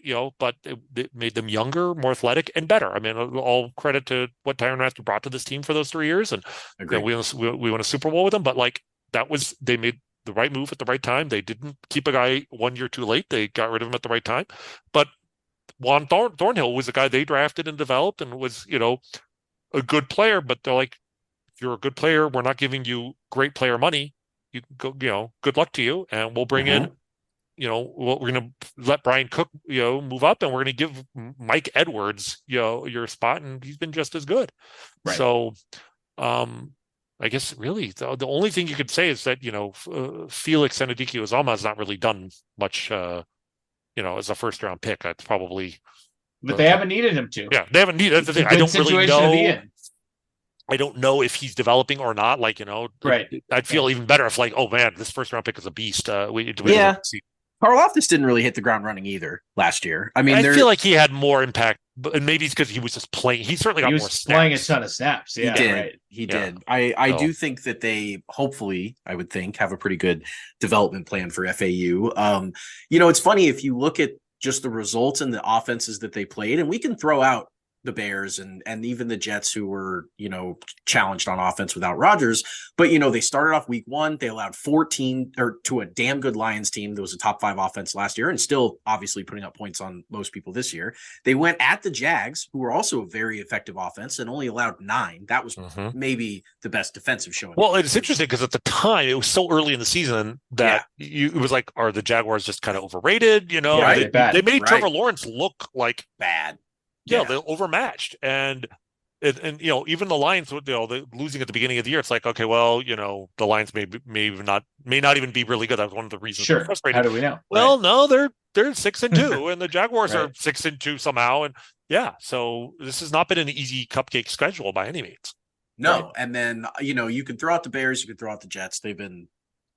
You know, but it made them younger, more athletic, and better. I mean, all credit to what Tyrann Mathieu brought to this team for those 3 years, and you know, Agreed. we won a Super Bowl with them. But like they made the right move at the right time. They didn't keep a guy 1 year too late. They got rid of him at the right time. But Juan Thornhill was a guy they drafted and developed and was, you know, a good player. But they're like, if you're a good player, we're not giving you great player money. You go, you know, good luck to you, and we'll bring in, you know, we're going to let Brian Cook, you know, move up, and we're going to give Mike Edwards, you know, your spot, and he's been just as good. Right. So, I guess really the only thing you could say is that, you know, Felix Senadiki-Uzama has not really done much, you know, as a first round pick. That's probably, But they haven't needed him to. yeah, they haven't needed. That's the It's a thing. I good don't really situation to be know. in. I don't know if he's developing or not. Like, you know, Right. I'd feel even better if, like, oh man, this first round pick is a beast. We Yeah. see. Karlaftis didn't really hit the ground running either last year. I mean, I feel like he had more impact, and maybe it's because he was just playing. He certainly got He more was snaps. playing a ton of snaps. Yeah, he did. right. He Yeah. did. I So- do think that they hopefully, I would think, have a pretty good development plan for FAU. You know, it's funny if you look at just the results and the offenses that they played, and we can throw out the Bears and even the Jets, who were, you know, challenged on offense without Rodgers. But, you know, they started off week 1. They allowed 14 or to a damn good Lions team that was a top 5 offense last year and still obviously putting up points on most people this year. They went at the Jags, who were also a very effective offense, and only allowed 9. That was maybe the best defensive showing. Well, it's interesting because at the time it was so early in the season that it was like, are the Jaguars just kind of overrated? You know, they made Trevor Lawrence look like bad. Yeah, they're overmatched, and you know, even the Lions, you know, the losing at the beginning of the year, it's like, okay, well, you know, the Lions may not even be really good. That was one of the reasons. Sure. How do we know? Well, no, they're 6-2, and the Jaguars are 6-2 somehow, and yeah, so this has not been an easy cupcake schedule by any means. No, and then, you know, you can throw out the Bears, you can throw out the Jets. They've been,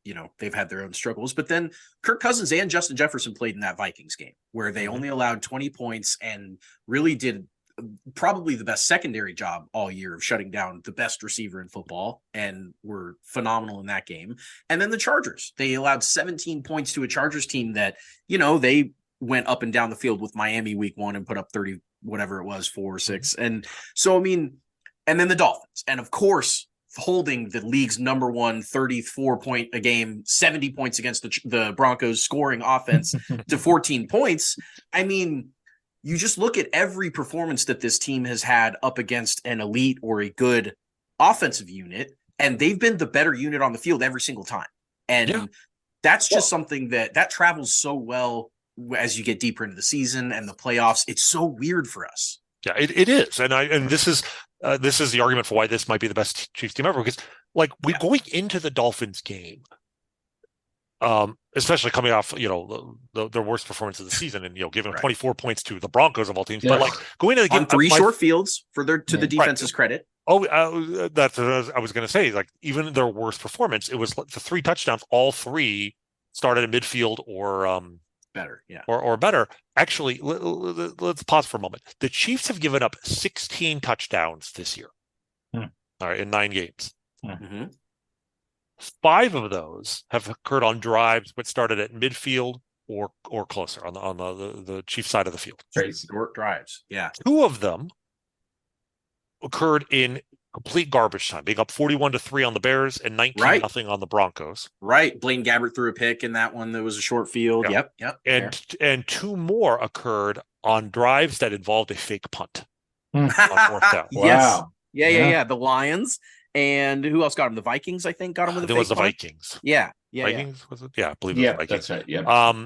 you know, they've had their own struggles, but then Kirk Cousins and Justin Jefferson played in that Vikings game where they only allowed 20 points and really did probably the best secondary job all year of shutting down the best receiver in football and were phenomenal in that game. And then the Chargers, they allowed 17 points to a Chargers team that, you know, they went up and down the field with Miami week 1 and put up 30, whatever it was, 4 or 6. And so, I mean, and then the Dolphins, and of course, holding the league's number 1 34 point a game, 70 points against the Broncos scoring offense to 14 points. I mean, you just look at every performance that this team has had up against an elite or a good offensive unit, and they've been the better unit on the field every single time. And that's just something that travels so well as you get deeper into the season and the playoffs. It's so weird for us. Yeah, it is. And this is the argument for why this might be the best Chiefs team ever, because like we're going into the Dolphins game, especially coming off, you know, their worst performance of the season, and, you know, giving 24 points to the Broncos of all teams, but like going into the game on 3 short fields to the defense's credit. Oh, that's what I was going to say. Like, even their worst performance, it was the 3 touchdowns. All 3 started in midfield or better, yeah, or better. Actually, let's pause for a moment. The Chiefs have given up 16 touchdowns this year. All right, in 9 games. 5 of those have occurred on drives which started at midfield or closer on the Chiefs side of the field. Short drives, yeah. 2 of them occurred in complete garbage time, being up 41-3 on the Bears and 19-0 on the Broncos. Right. Blaine Gabbert threw a pick in that one that was a short field. Yep. And 2 more occurred on drives that involved a fake punt on 4th down. Wow. Yes. Yeah. The Lions. And who else got him? The Vikings, I think, got him with a fake There was the punt. Vikings. Yeah. Vikings, was it? Yeah, I believe it was Vikings. That's right. Yeah.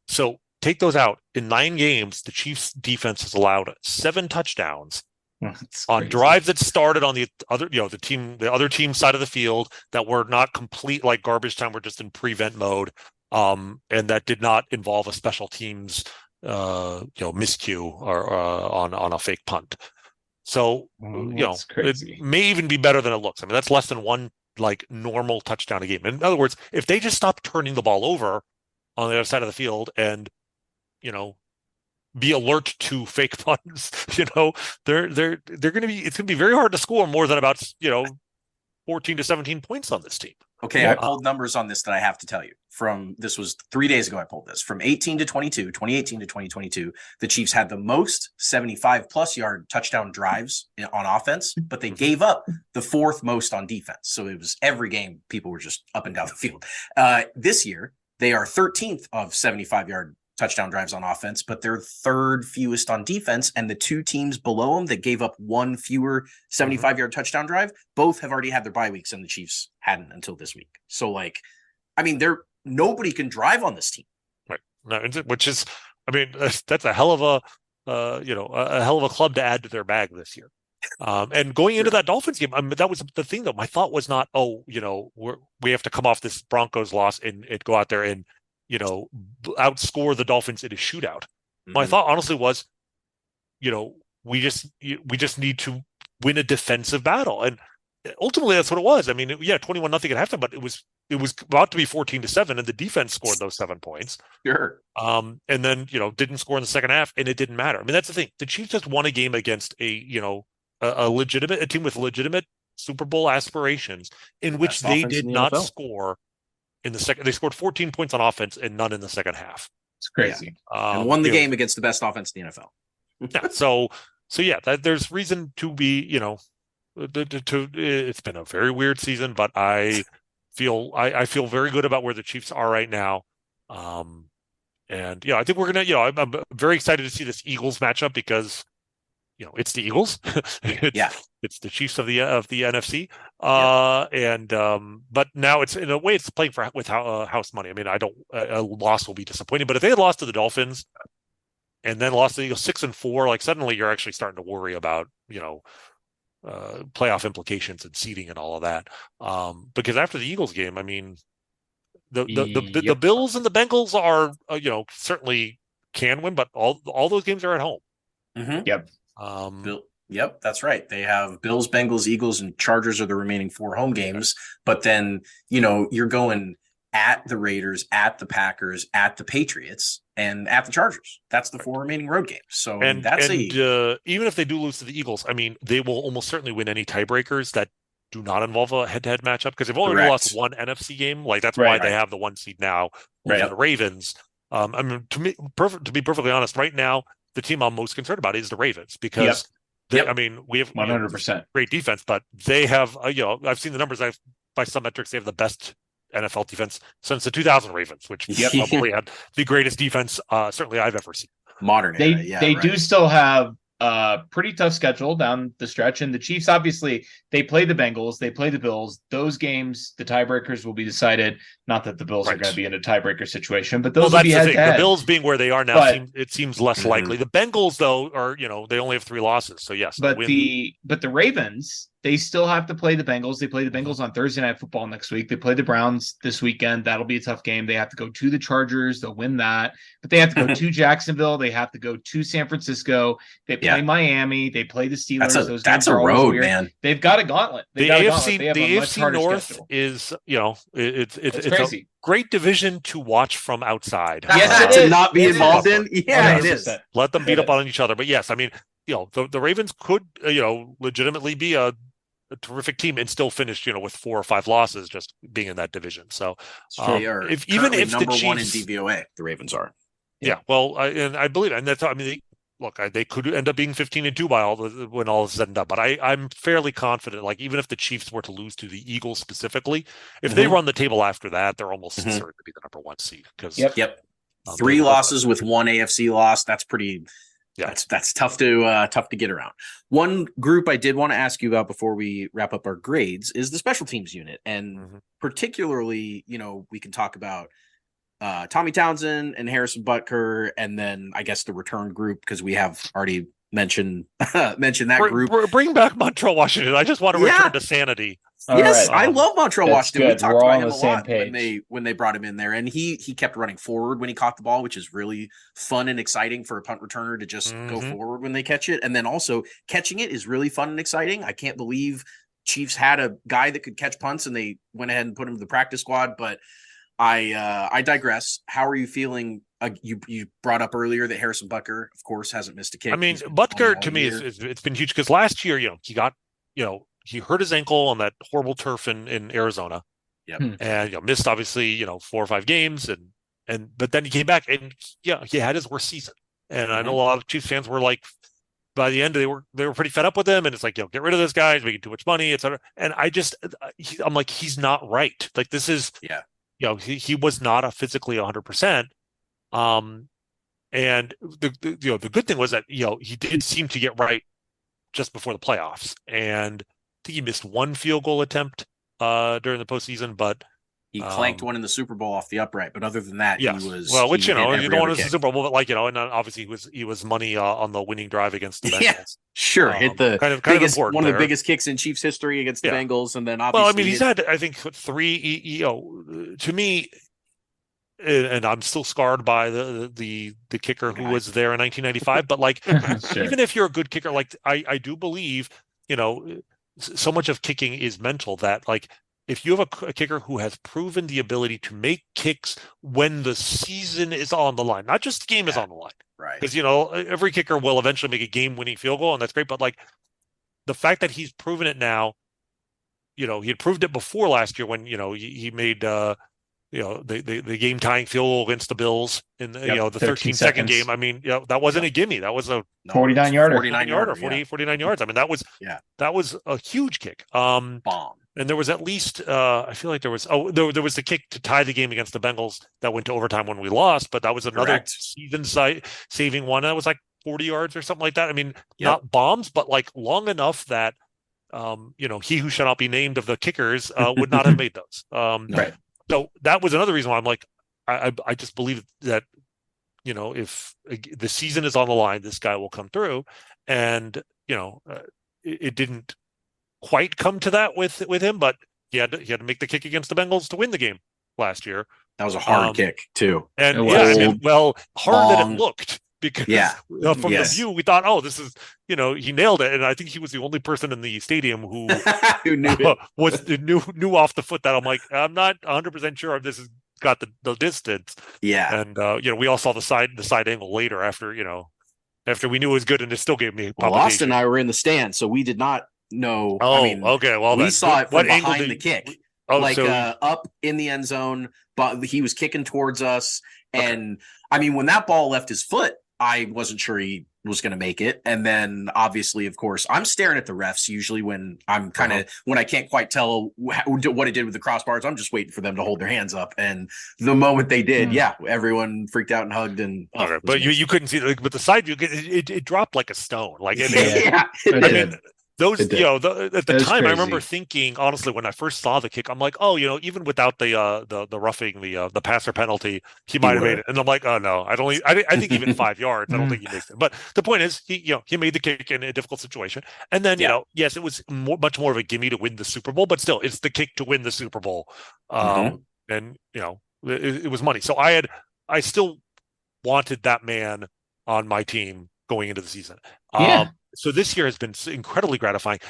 So take those out. In 9 games, the Chiefs defense has allowed 7 touchdowns on drives that started on the other, you know, the other team side of the field that were not complete like garbage time, were just in prevent mode, and that did not involve a special teams miscue or on a fake punt. So, you know, crazy. It may even be better than it looks. I mean, that's less than 1 like normal touchdown a game. In other words, if they just stop turning the ball over on the other side of the field and, you know, be alert to fake punts, you know, they're going to be, it's going to be very hard to score more than about, 14 to 17 points on this team. Okay, I pulled numbers on this that I have to tell you. This was 3 days ago I pulled this. From 18 to 22, 2018 to 2022, the Chiefs had the most 75-plus yard touchdown drives on offense, but they gave up the fourth most on defense. So it was every game people were just up and down the field. This year, they are 13th of 75-yard touchdown drives on offense, but they're third fewest on defense. And the two teams below them that gave up one fewer 75-yard touchdown drive, both have already had their bye weeks, and the Chiefs hadn't until this week. So, nobody can drive on this team. Right. No, which is, that's a hell of a hell of a club to add to their bag this year. And going into that Dolphins game, that was the thing, though. My thought was not, we have to come off this Broncos loss and go out there and, outscore the Dolphins in a shootout. My thought honestly was, we just need to win a defensive battle. And ultimately that's what it was. 21-0 at halftime, but it was about to be 14-7, and the defense scored those 7 points. Sure. And then, didn't score in the second half, and it didn't matter. That's the thing. The Chiefs just won a game against a team with legitimate Super Bowl aspirations, in which they did not score in the second. They scored 14 points on offense and none in the second half. It's crazy. And won the game against the best offense in the NFL. Yeah. So there's reason to be, it's been a very weird season, but I feel very good about where the Chiefs are right now. And I think we're gonna, I'm very excited to see this Eagles matchup because, it's the Eagles. It's the Chiefs of the NFC. But now it's, in a way, it's playing with house money. A loss will be disappointing, but if they had lost to the Dolphins and then lost to the Eagles 6-4, suddenly you're actually starting to worry about, playoff implications and seeding and all of that. Because after the Eagles game, the Bills and the Bengals are, certainly can win, but all those games are at home. Mm-hmm. Yep. That's right. They have Bills, Bengals, Eagles, and Chargers are the remaining 4 home games. But then, you're going at the Raiders, at the Packers, at the Patriots, and at the Chargers. That's the 4 remaining road games. So even if they do lose to the Eagles, they will almost certainly win any tiebreakers that do not involve a head-to-head matchup, because they've already lost one NFC game. That's why they have the 1 seed now over the Ravens. To be perfectly honest, right now the team I'm most concerned about is the Ravens, because we have 100% great defense, but they have I've seen the numbers. By some metrics, they have the best NFL defense since the 2000 Ravens, which probably had the greatest defense certainly I've ever seen. Modern era. They do still have pretty tough schedule down the stretch, and the Chiefs, obviously, they play the Bengals, they play the Bills. Those games, the tiebreakers will be decided. Not that the Bills are going to be in a tiebreaker situation, but those will be head-to-head. The Bills being where they are now, it seems less likely. The Bengals, though, are they only have 3 losses, so yes. But the Ravens, they still have to play the Bengals. They play the Bengals on Thursday Night Football next week. They play the Browns this weekend. That'll be a tough game. They have to go to the Chargers. They'll win that. But they have to go to Jacksonville. They have to go to San Francisco. They play Miami. They play the Steelers. That's a road, man. They've got a gauntlet. The AFC North schedule. Is, it's crazy. A great division to watch from outside. Yes, it is. To not be involved in. Yeah, 100%. It is. Let them beat up on each other. But yes, the Ravens could, legitimately be a terrific team and still finish, with 4 or 5 losses just being in that division. So they are even if the Chiefs, 1 in DVOA, the Ravens are. Yeah. Well, I believe, and that's, they could end up being 15-2 when all is said and done. But I'm fairly confident, even if the Chiefs were to lose to the Eagles specifically, if they run the table after that, they're almost certain to be the number 1 seed. Because 3 losses with 1 AFC loss. That's pretty. Yeah, that's tough to get around. One group I did want to ask you about before we wrap up our grades is the special teams unit, and particularly, we can talk about Tommy Townsend and Harrison Butker, and then I guess the return group, because we have already mentioned that group. Bring back Montreal Washington. I just want to return to sanity. Yes, I love Montreal Washington. Good. We talked about him a lot when they brought him in there, and he kept running forward when he caught the ball, which is really fun and exciting for a punt returner to just go forward when they catch it, and then also catching it is really fun and exciting. I can't believe Chiefs had a guy that could catch punts, and they went ahead and put him to the practice squad. But I digress. How are you feeling? You brought up earlier that Harrison Butker, of course, hasn't missed a kick. I mean, Butker to me it's been huge because last year, he hurt his ankle on that horrible turf in Arizona. Yep. And missed obviously 4 or 5 games, but then he came back and he had his worst season. And I know a lot of Chiefs fans were like, by the end they were pretty fed up with him, and it's like, get rid of this guy, he's making too much money, etc. And I'm like, he's not right. Like, this is he was not physically 100%. And the good thing was that he did seem to get right just before the playoffs, and I think he missed 1 field goal attempt during the postseason, but he clanked one in the Super Bowl off the upright. But other than that, he was which you don't want to Super Bowl, but and obviously he was money on the winning drive against the Bengals. Yeah, sure, hit the kind of biggest, important one there. of the biggest kicks in Chiefs history against the Bengals, and then obviously, well, I mean, he's had I think 3. To me, and I'm still scarred by the kicker who was there in 1995. But like, sure. Even if you're a good kicker, like I do believe, so much of kicking is mental. That like, if you have a kicker who has proven the ability to make kicks when the season is on the line, not just the game is on the line, right? Because every kicker will eventually make a game-winning field goal, and that's great. But like, the fact that he's proven it now, he had proved it before last year when he made the game tying field goal against the Bills in the 13-second game. I mean, that wasn't a gimme. That was a 49-yarder. 49 yards. I mean, that was a huge kick. Bomb. And there was at least I feel like there was the kick to tie the game against the Bengals that went to overtime when we lost, but that was another season saving one. That was like 40 yards or something like that. I mean, not bombs, but like long enough that he who shall not be named of the kickers would not have made those. Right. So that was another reason why I'm like, I just believe that, if the season is on the line, this guy will come through. And, it didn't quite come to that with him, but he had to make the kick against the Bengals to win the game last year. That was a hard kick too. And hard that it looked. Because from the view, we thought, oh, this is, he nailed it. And I think he was the only person in the stadium who knew knew off the foot that I'm like, I'm not 100% sure if this has got the distance. Yeah. And, we all saw the side angle later after we knew it was good, and it still gave me Well, Austin and I were in the stand, so we did not know. Oh, okay. Well, we saw it from behind the kick. So up in the end zone, but he was kicking towards us. And I mean, when that ball left his foot, I wasn't sure he was going to make it. And then obviously, of course, I'm staring at the refs usually when I'm when I can't quite tell what it did with the crossbars. I'm just waiting for them to hold their hands up. And the moment they did, everyone freaked out and hugged. And but you couldn't see it, but the side view, it dropped like a stone. Like I mean, those, at the time, crazy. I remember thinking, honestly, when I first saw the kick, I'm like, oh, even without the roughing, the passer penalty, he might have made it. And I'm like, oh no, I think even 5 yards, I don't think he makes it. But the point is, he made the kick in a difficult situation. And then, yes, it was much more of a gimme to win the Super Bowl, but still, it's the kick to win the Super Bowl. And it was money. So I still wanted that man on my team going into the season. So this year has been incredibly gratifying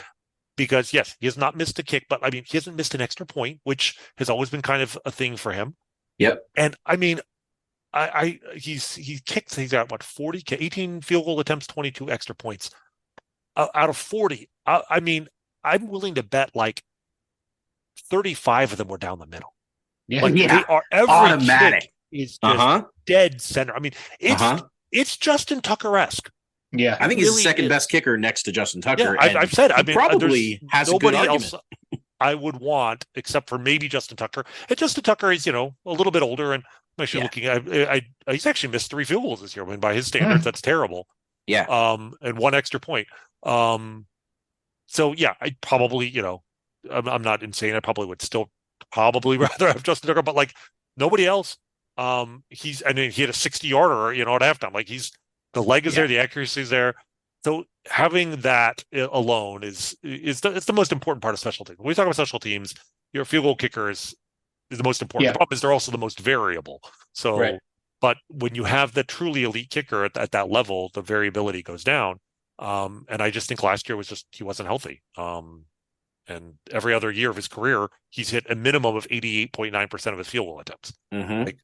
because, yes, he has not missed a kick, but I mean, he hasn't missed an extra point, which has always been kind of a thing for him. Yep. And I mean, he's got 18 field goal attempts, 22 extra points out of 40. I mean, I'm willing to bet like 35 of them were down the middle. Yeah. Like, they are every automatic. Kick is just dead center. I mean, it's Justin Tucker-esque. Yeah, I think he's the second best kicker next to Justin Tucker. Yeah, I've said, I mean, probably has nobody a good else I would want except for maybe Justin Tucker. And Justin Tucker is, a little bit older, and I'm actually looking at. He's actually missed 3 field goals this year. I mean, by his standards, that's terrible. Yeah. And 1 extra point. So yeah, I'd probably, I'm not insane. I probably would still rather have Justin Tucker, but like nobody else. He had a 60-yarder, at halftime. Like the leg is there, the accuracy is there. So having that alone is the most important part of special teams. When we talk about special teams, your field goal kicker is the most important. The problem is they're also the most variable. So, but when you have the truly elite kicker at that level, the variability goes down. And I just think last year was he wasn't healthy. and every other year of his career, he's hit a minimum of 88.9% of his field goal attempts. Mm-hmm. Like,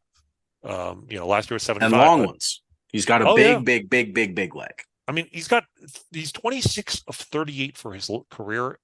last year was 75. And long ones. He's got a big leg. I mean, he's 26 of 38 for his career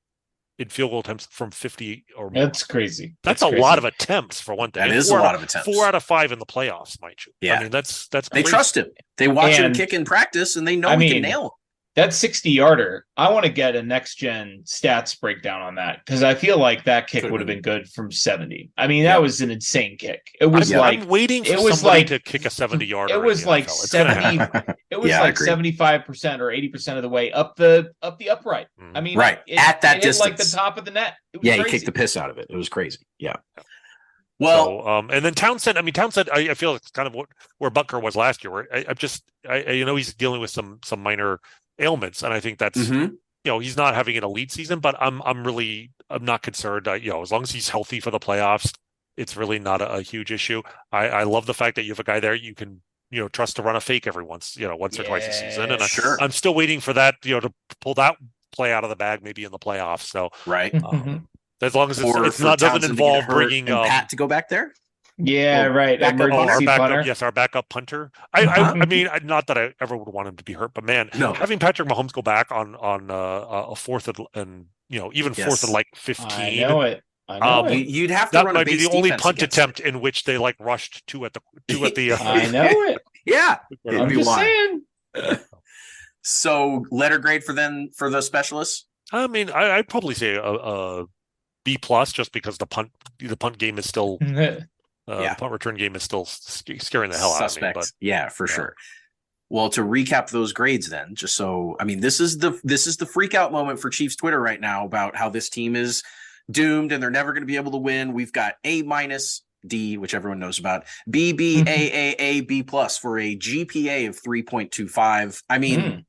in field goal attempts from 50 or more. That's crazy. That's a lot of attempts for one thing. That is a lot of attempts. 4 out of 5 in the playoffs, mind you. Yeah. I mean, that's They crazy. trust him. They watch him kick in practice, and they know he can nail him. That 60-yarder, I want to get a next-gen stats breakdown on that, because I feel like that kick would have been good from 70. I mean, that was an insane kick. It was I'm waiting for somebody to kick a 70-yarder. It was like 70. It was like 75% or 80% of the way up the upright. Mm-hmm. I mean, at that distance, like the top of the net. He kicked the piss out of it. It was crazy. Yeah. Well, and then Townsend. I mean, Townsend. I feel it's kind of where Butker was last year. Where he's dealing with some minor ailments, and I think that's he's not having an elite season, but I'm not concerned. As long as he's healthy for the playoffs, it's really not a huge issue. I love the fact that you have a guy there you can trust to run a fake every once or twice a season, and I'm still waiting for that to pull that play out of the bag maybe in the playoffs. So as long as doesn't involve bringing Pat to go back there. Yeah, right. Our backup punter. I mean, not that I ever would want him to be hurt, but man, having Patrick Mahomes go back on a fourth and even fourth and like 15. I know it. You'd have to. That might be the only punt attempt in which they rushed two at the. I know it. Yeah, I'm just saying. So letter grade for the specialists. I mean, I'd probably say a B plus, just because the punt game is still. The punt return game is still scaring the hell out of me. But, for sure. Well, to recap those grades then, just so, I mean, this is the freak out moment for Chiefs Twitter right now about how this team is doomed and they're never going to be able to win. We've got A-, D, which everyone knows about, B, B, A, B plus for a GPA of 3.25. I mean,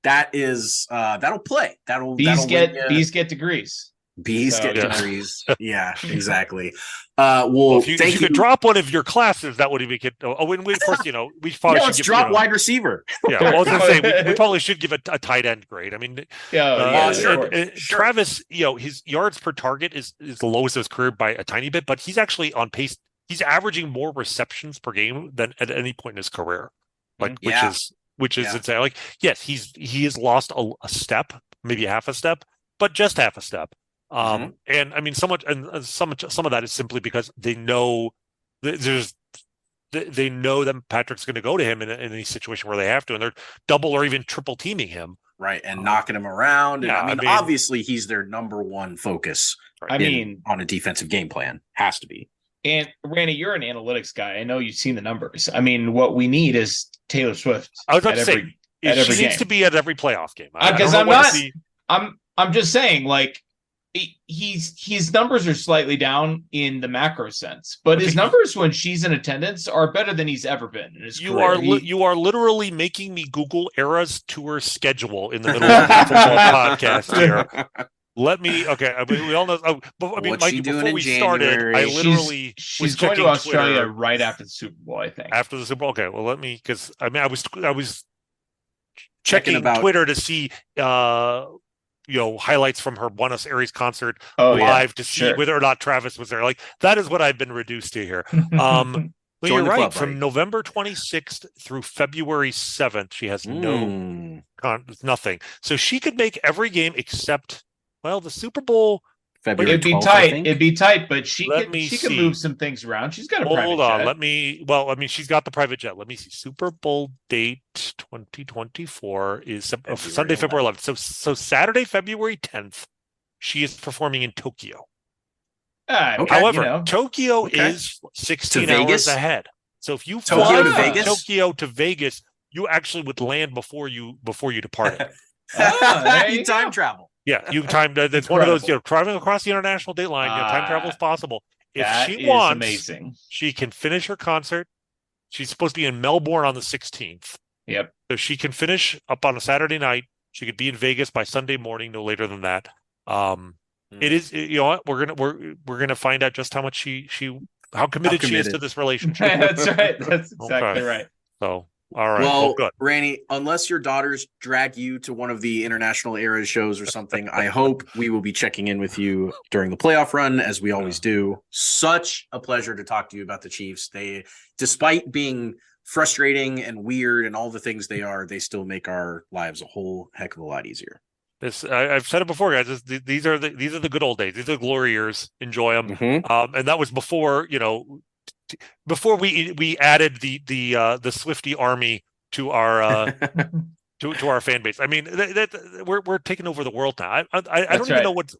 that is that'll play. Bees get degrees. Bees get degrees. Yeah, exactly. If you could drop one of your classes, that would make it. Of course, we probably should drop wide receiver. Yeah, I was going to say we probably should give a tight end grade. I mean, sure. Travis, his yards per target is the lowest of his career by a tiny bit, but he's actually on pace. He's averaging more receptions per game than at any point in his career, which is insane. Like, yes, he has lost a step, maybe half a step, but just half a step. And I mean, some of that is simply because they know they know that Patrick's going to go to him in any situation where they have to, and they're double or even triple teaming him, right, and knocking him around. And I mean, obviously, he's their number one focus. Right. On a defensive game plan has to be. And Rany, you're an analytics guy. I know you've seen the numbers. I mean, what we need is Taylor Swift. I was about to say she needs to be at every playoff game. Because I'm just saying, like. His numbers are slightly down in the macro sense, but his numbers when she's in attendance are better than he's ever been in his career. You are literally making me Google Era's tour schedule in the middle of the football podcast here. Let me. Okay, I mean, we all know. Mike, before we started, I literally she's going to Australia right after the Super Bowl. I think after the Super Bowl. Okay, well, let me because I mean, I was checking Twitter to see. Highlights from her Buenos Aires concert live to see whether or not Travis was there. Like, that is what I've been reduced to here. You're right. Club, from November 26th through February 7th, she has nothing. So she could make every game except, the Super Bowl. February it'd be 12th, tight. It'd be tight, but she can move some things around. She's got a private jet. She's got the private jet. Let me see. Super Bowl date 2024 is Sunday, February 11th. So Saturday, February 10th, she is performing in Tokyo. However, Tokyo is 16 hours ahead. So if you fly from Tokyo to Vegas, you actually would land before you departed. You time travel. Yeah, you time. That's one of those. Traveling across the international date line, time travel is possible. If she wants, amazing. She can finish her concert. She's supposed to be in Melbourne on the 16th. Yep. So she can finish up on a Saturday night. She could be in Vegas by Sunday morning, no later than that. It is. We're gonna find out just how much how committed she is to this relationship. That's right. That's exactly right. So. All right. Well, good. Rany, unless your daughters drag you to one of the international era shows or something, I hope we will be checking in with you during the playoff run, as we always do. Such a pleasure to talk to you about the Chiefs. They, despite being frustrating and weird and all the things they are, they still make our lives a whole heck of a lot easier. I've said it before, guys. These are the good old days. These are the glory years. Enjoy them. Mm-hmm. And that was before, before we added the Swifty army to our to our fan base. I mean, we're taking over the world now. I don't even know what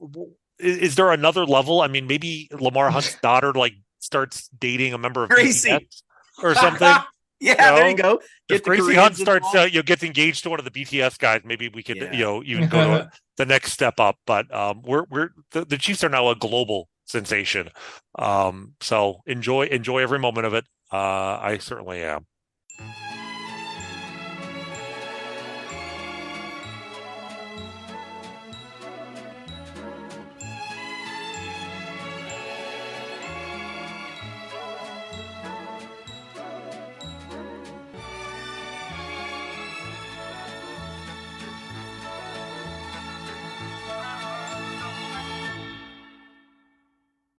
is there another level. I mean, maybe Lamar Hunt's daughter like starts dating a member of Gracie BTS or something. Yeah, there you go. If Gracie Hunt starts, gets engaged to one of the BTS guys, maybe we could, even go to the next step up. But the Chiefs are now a global sensation. So enjoy every moment of it. I certainly am.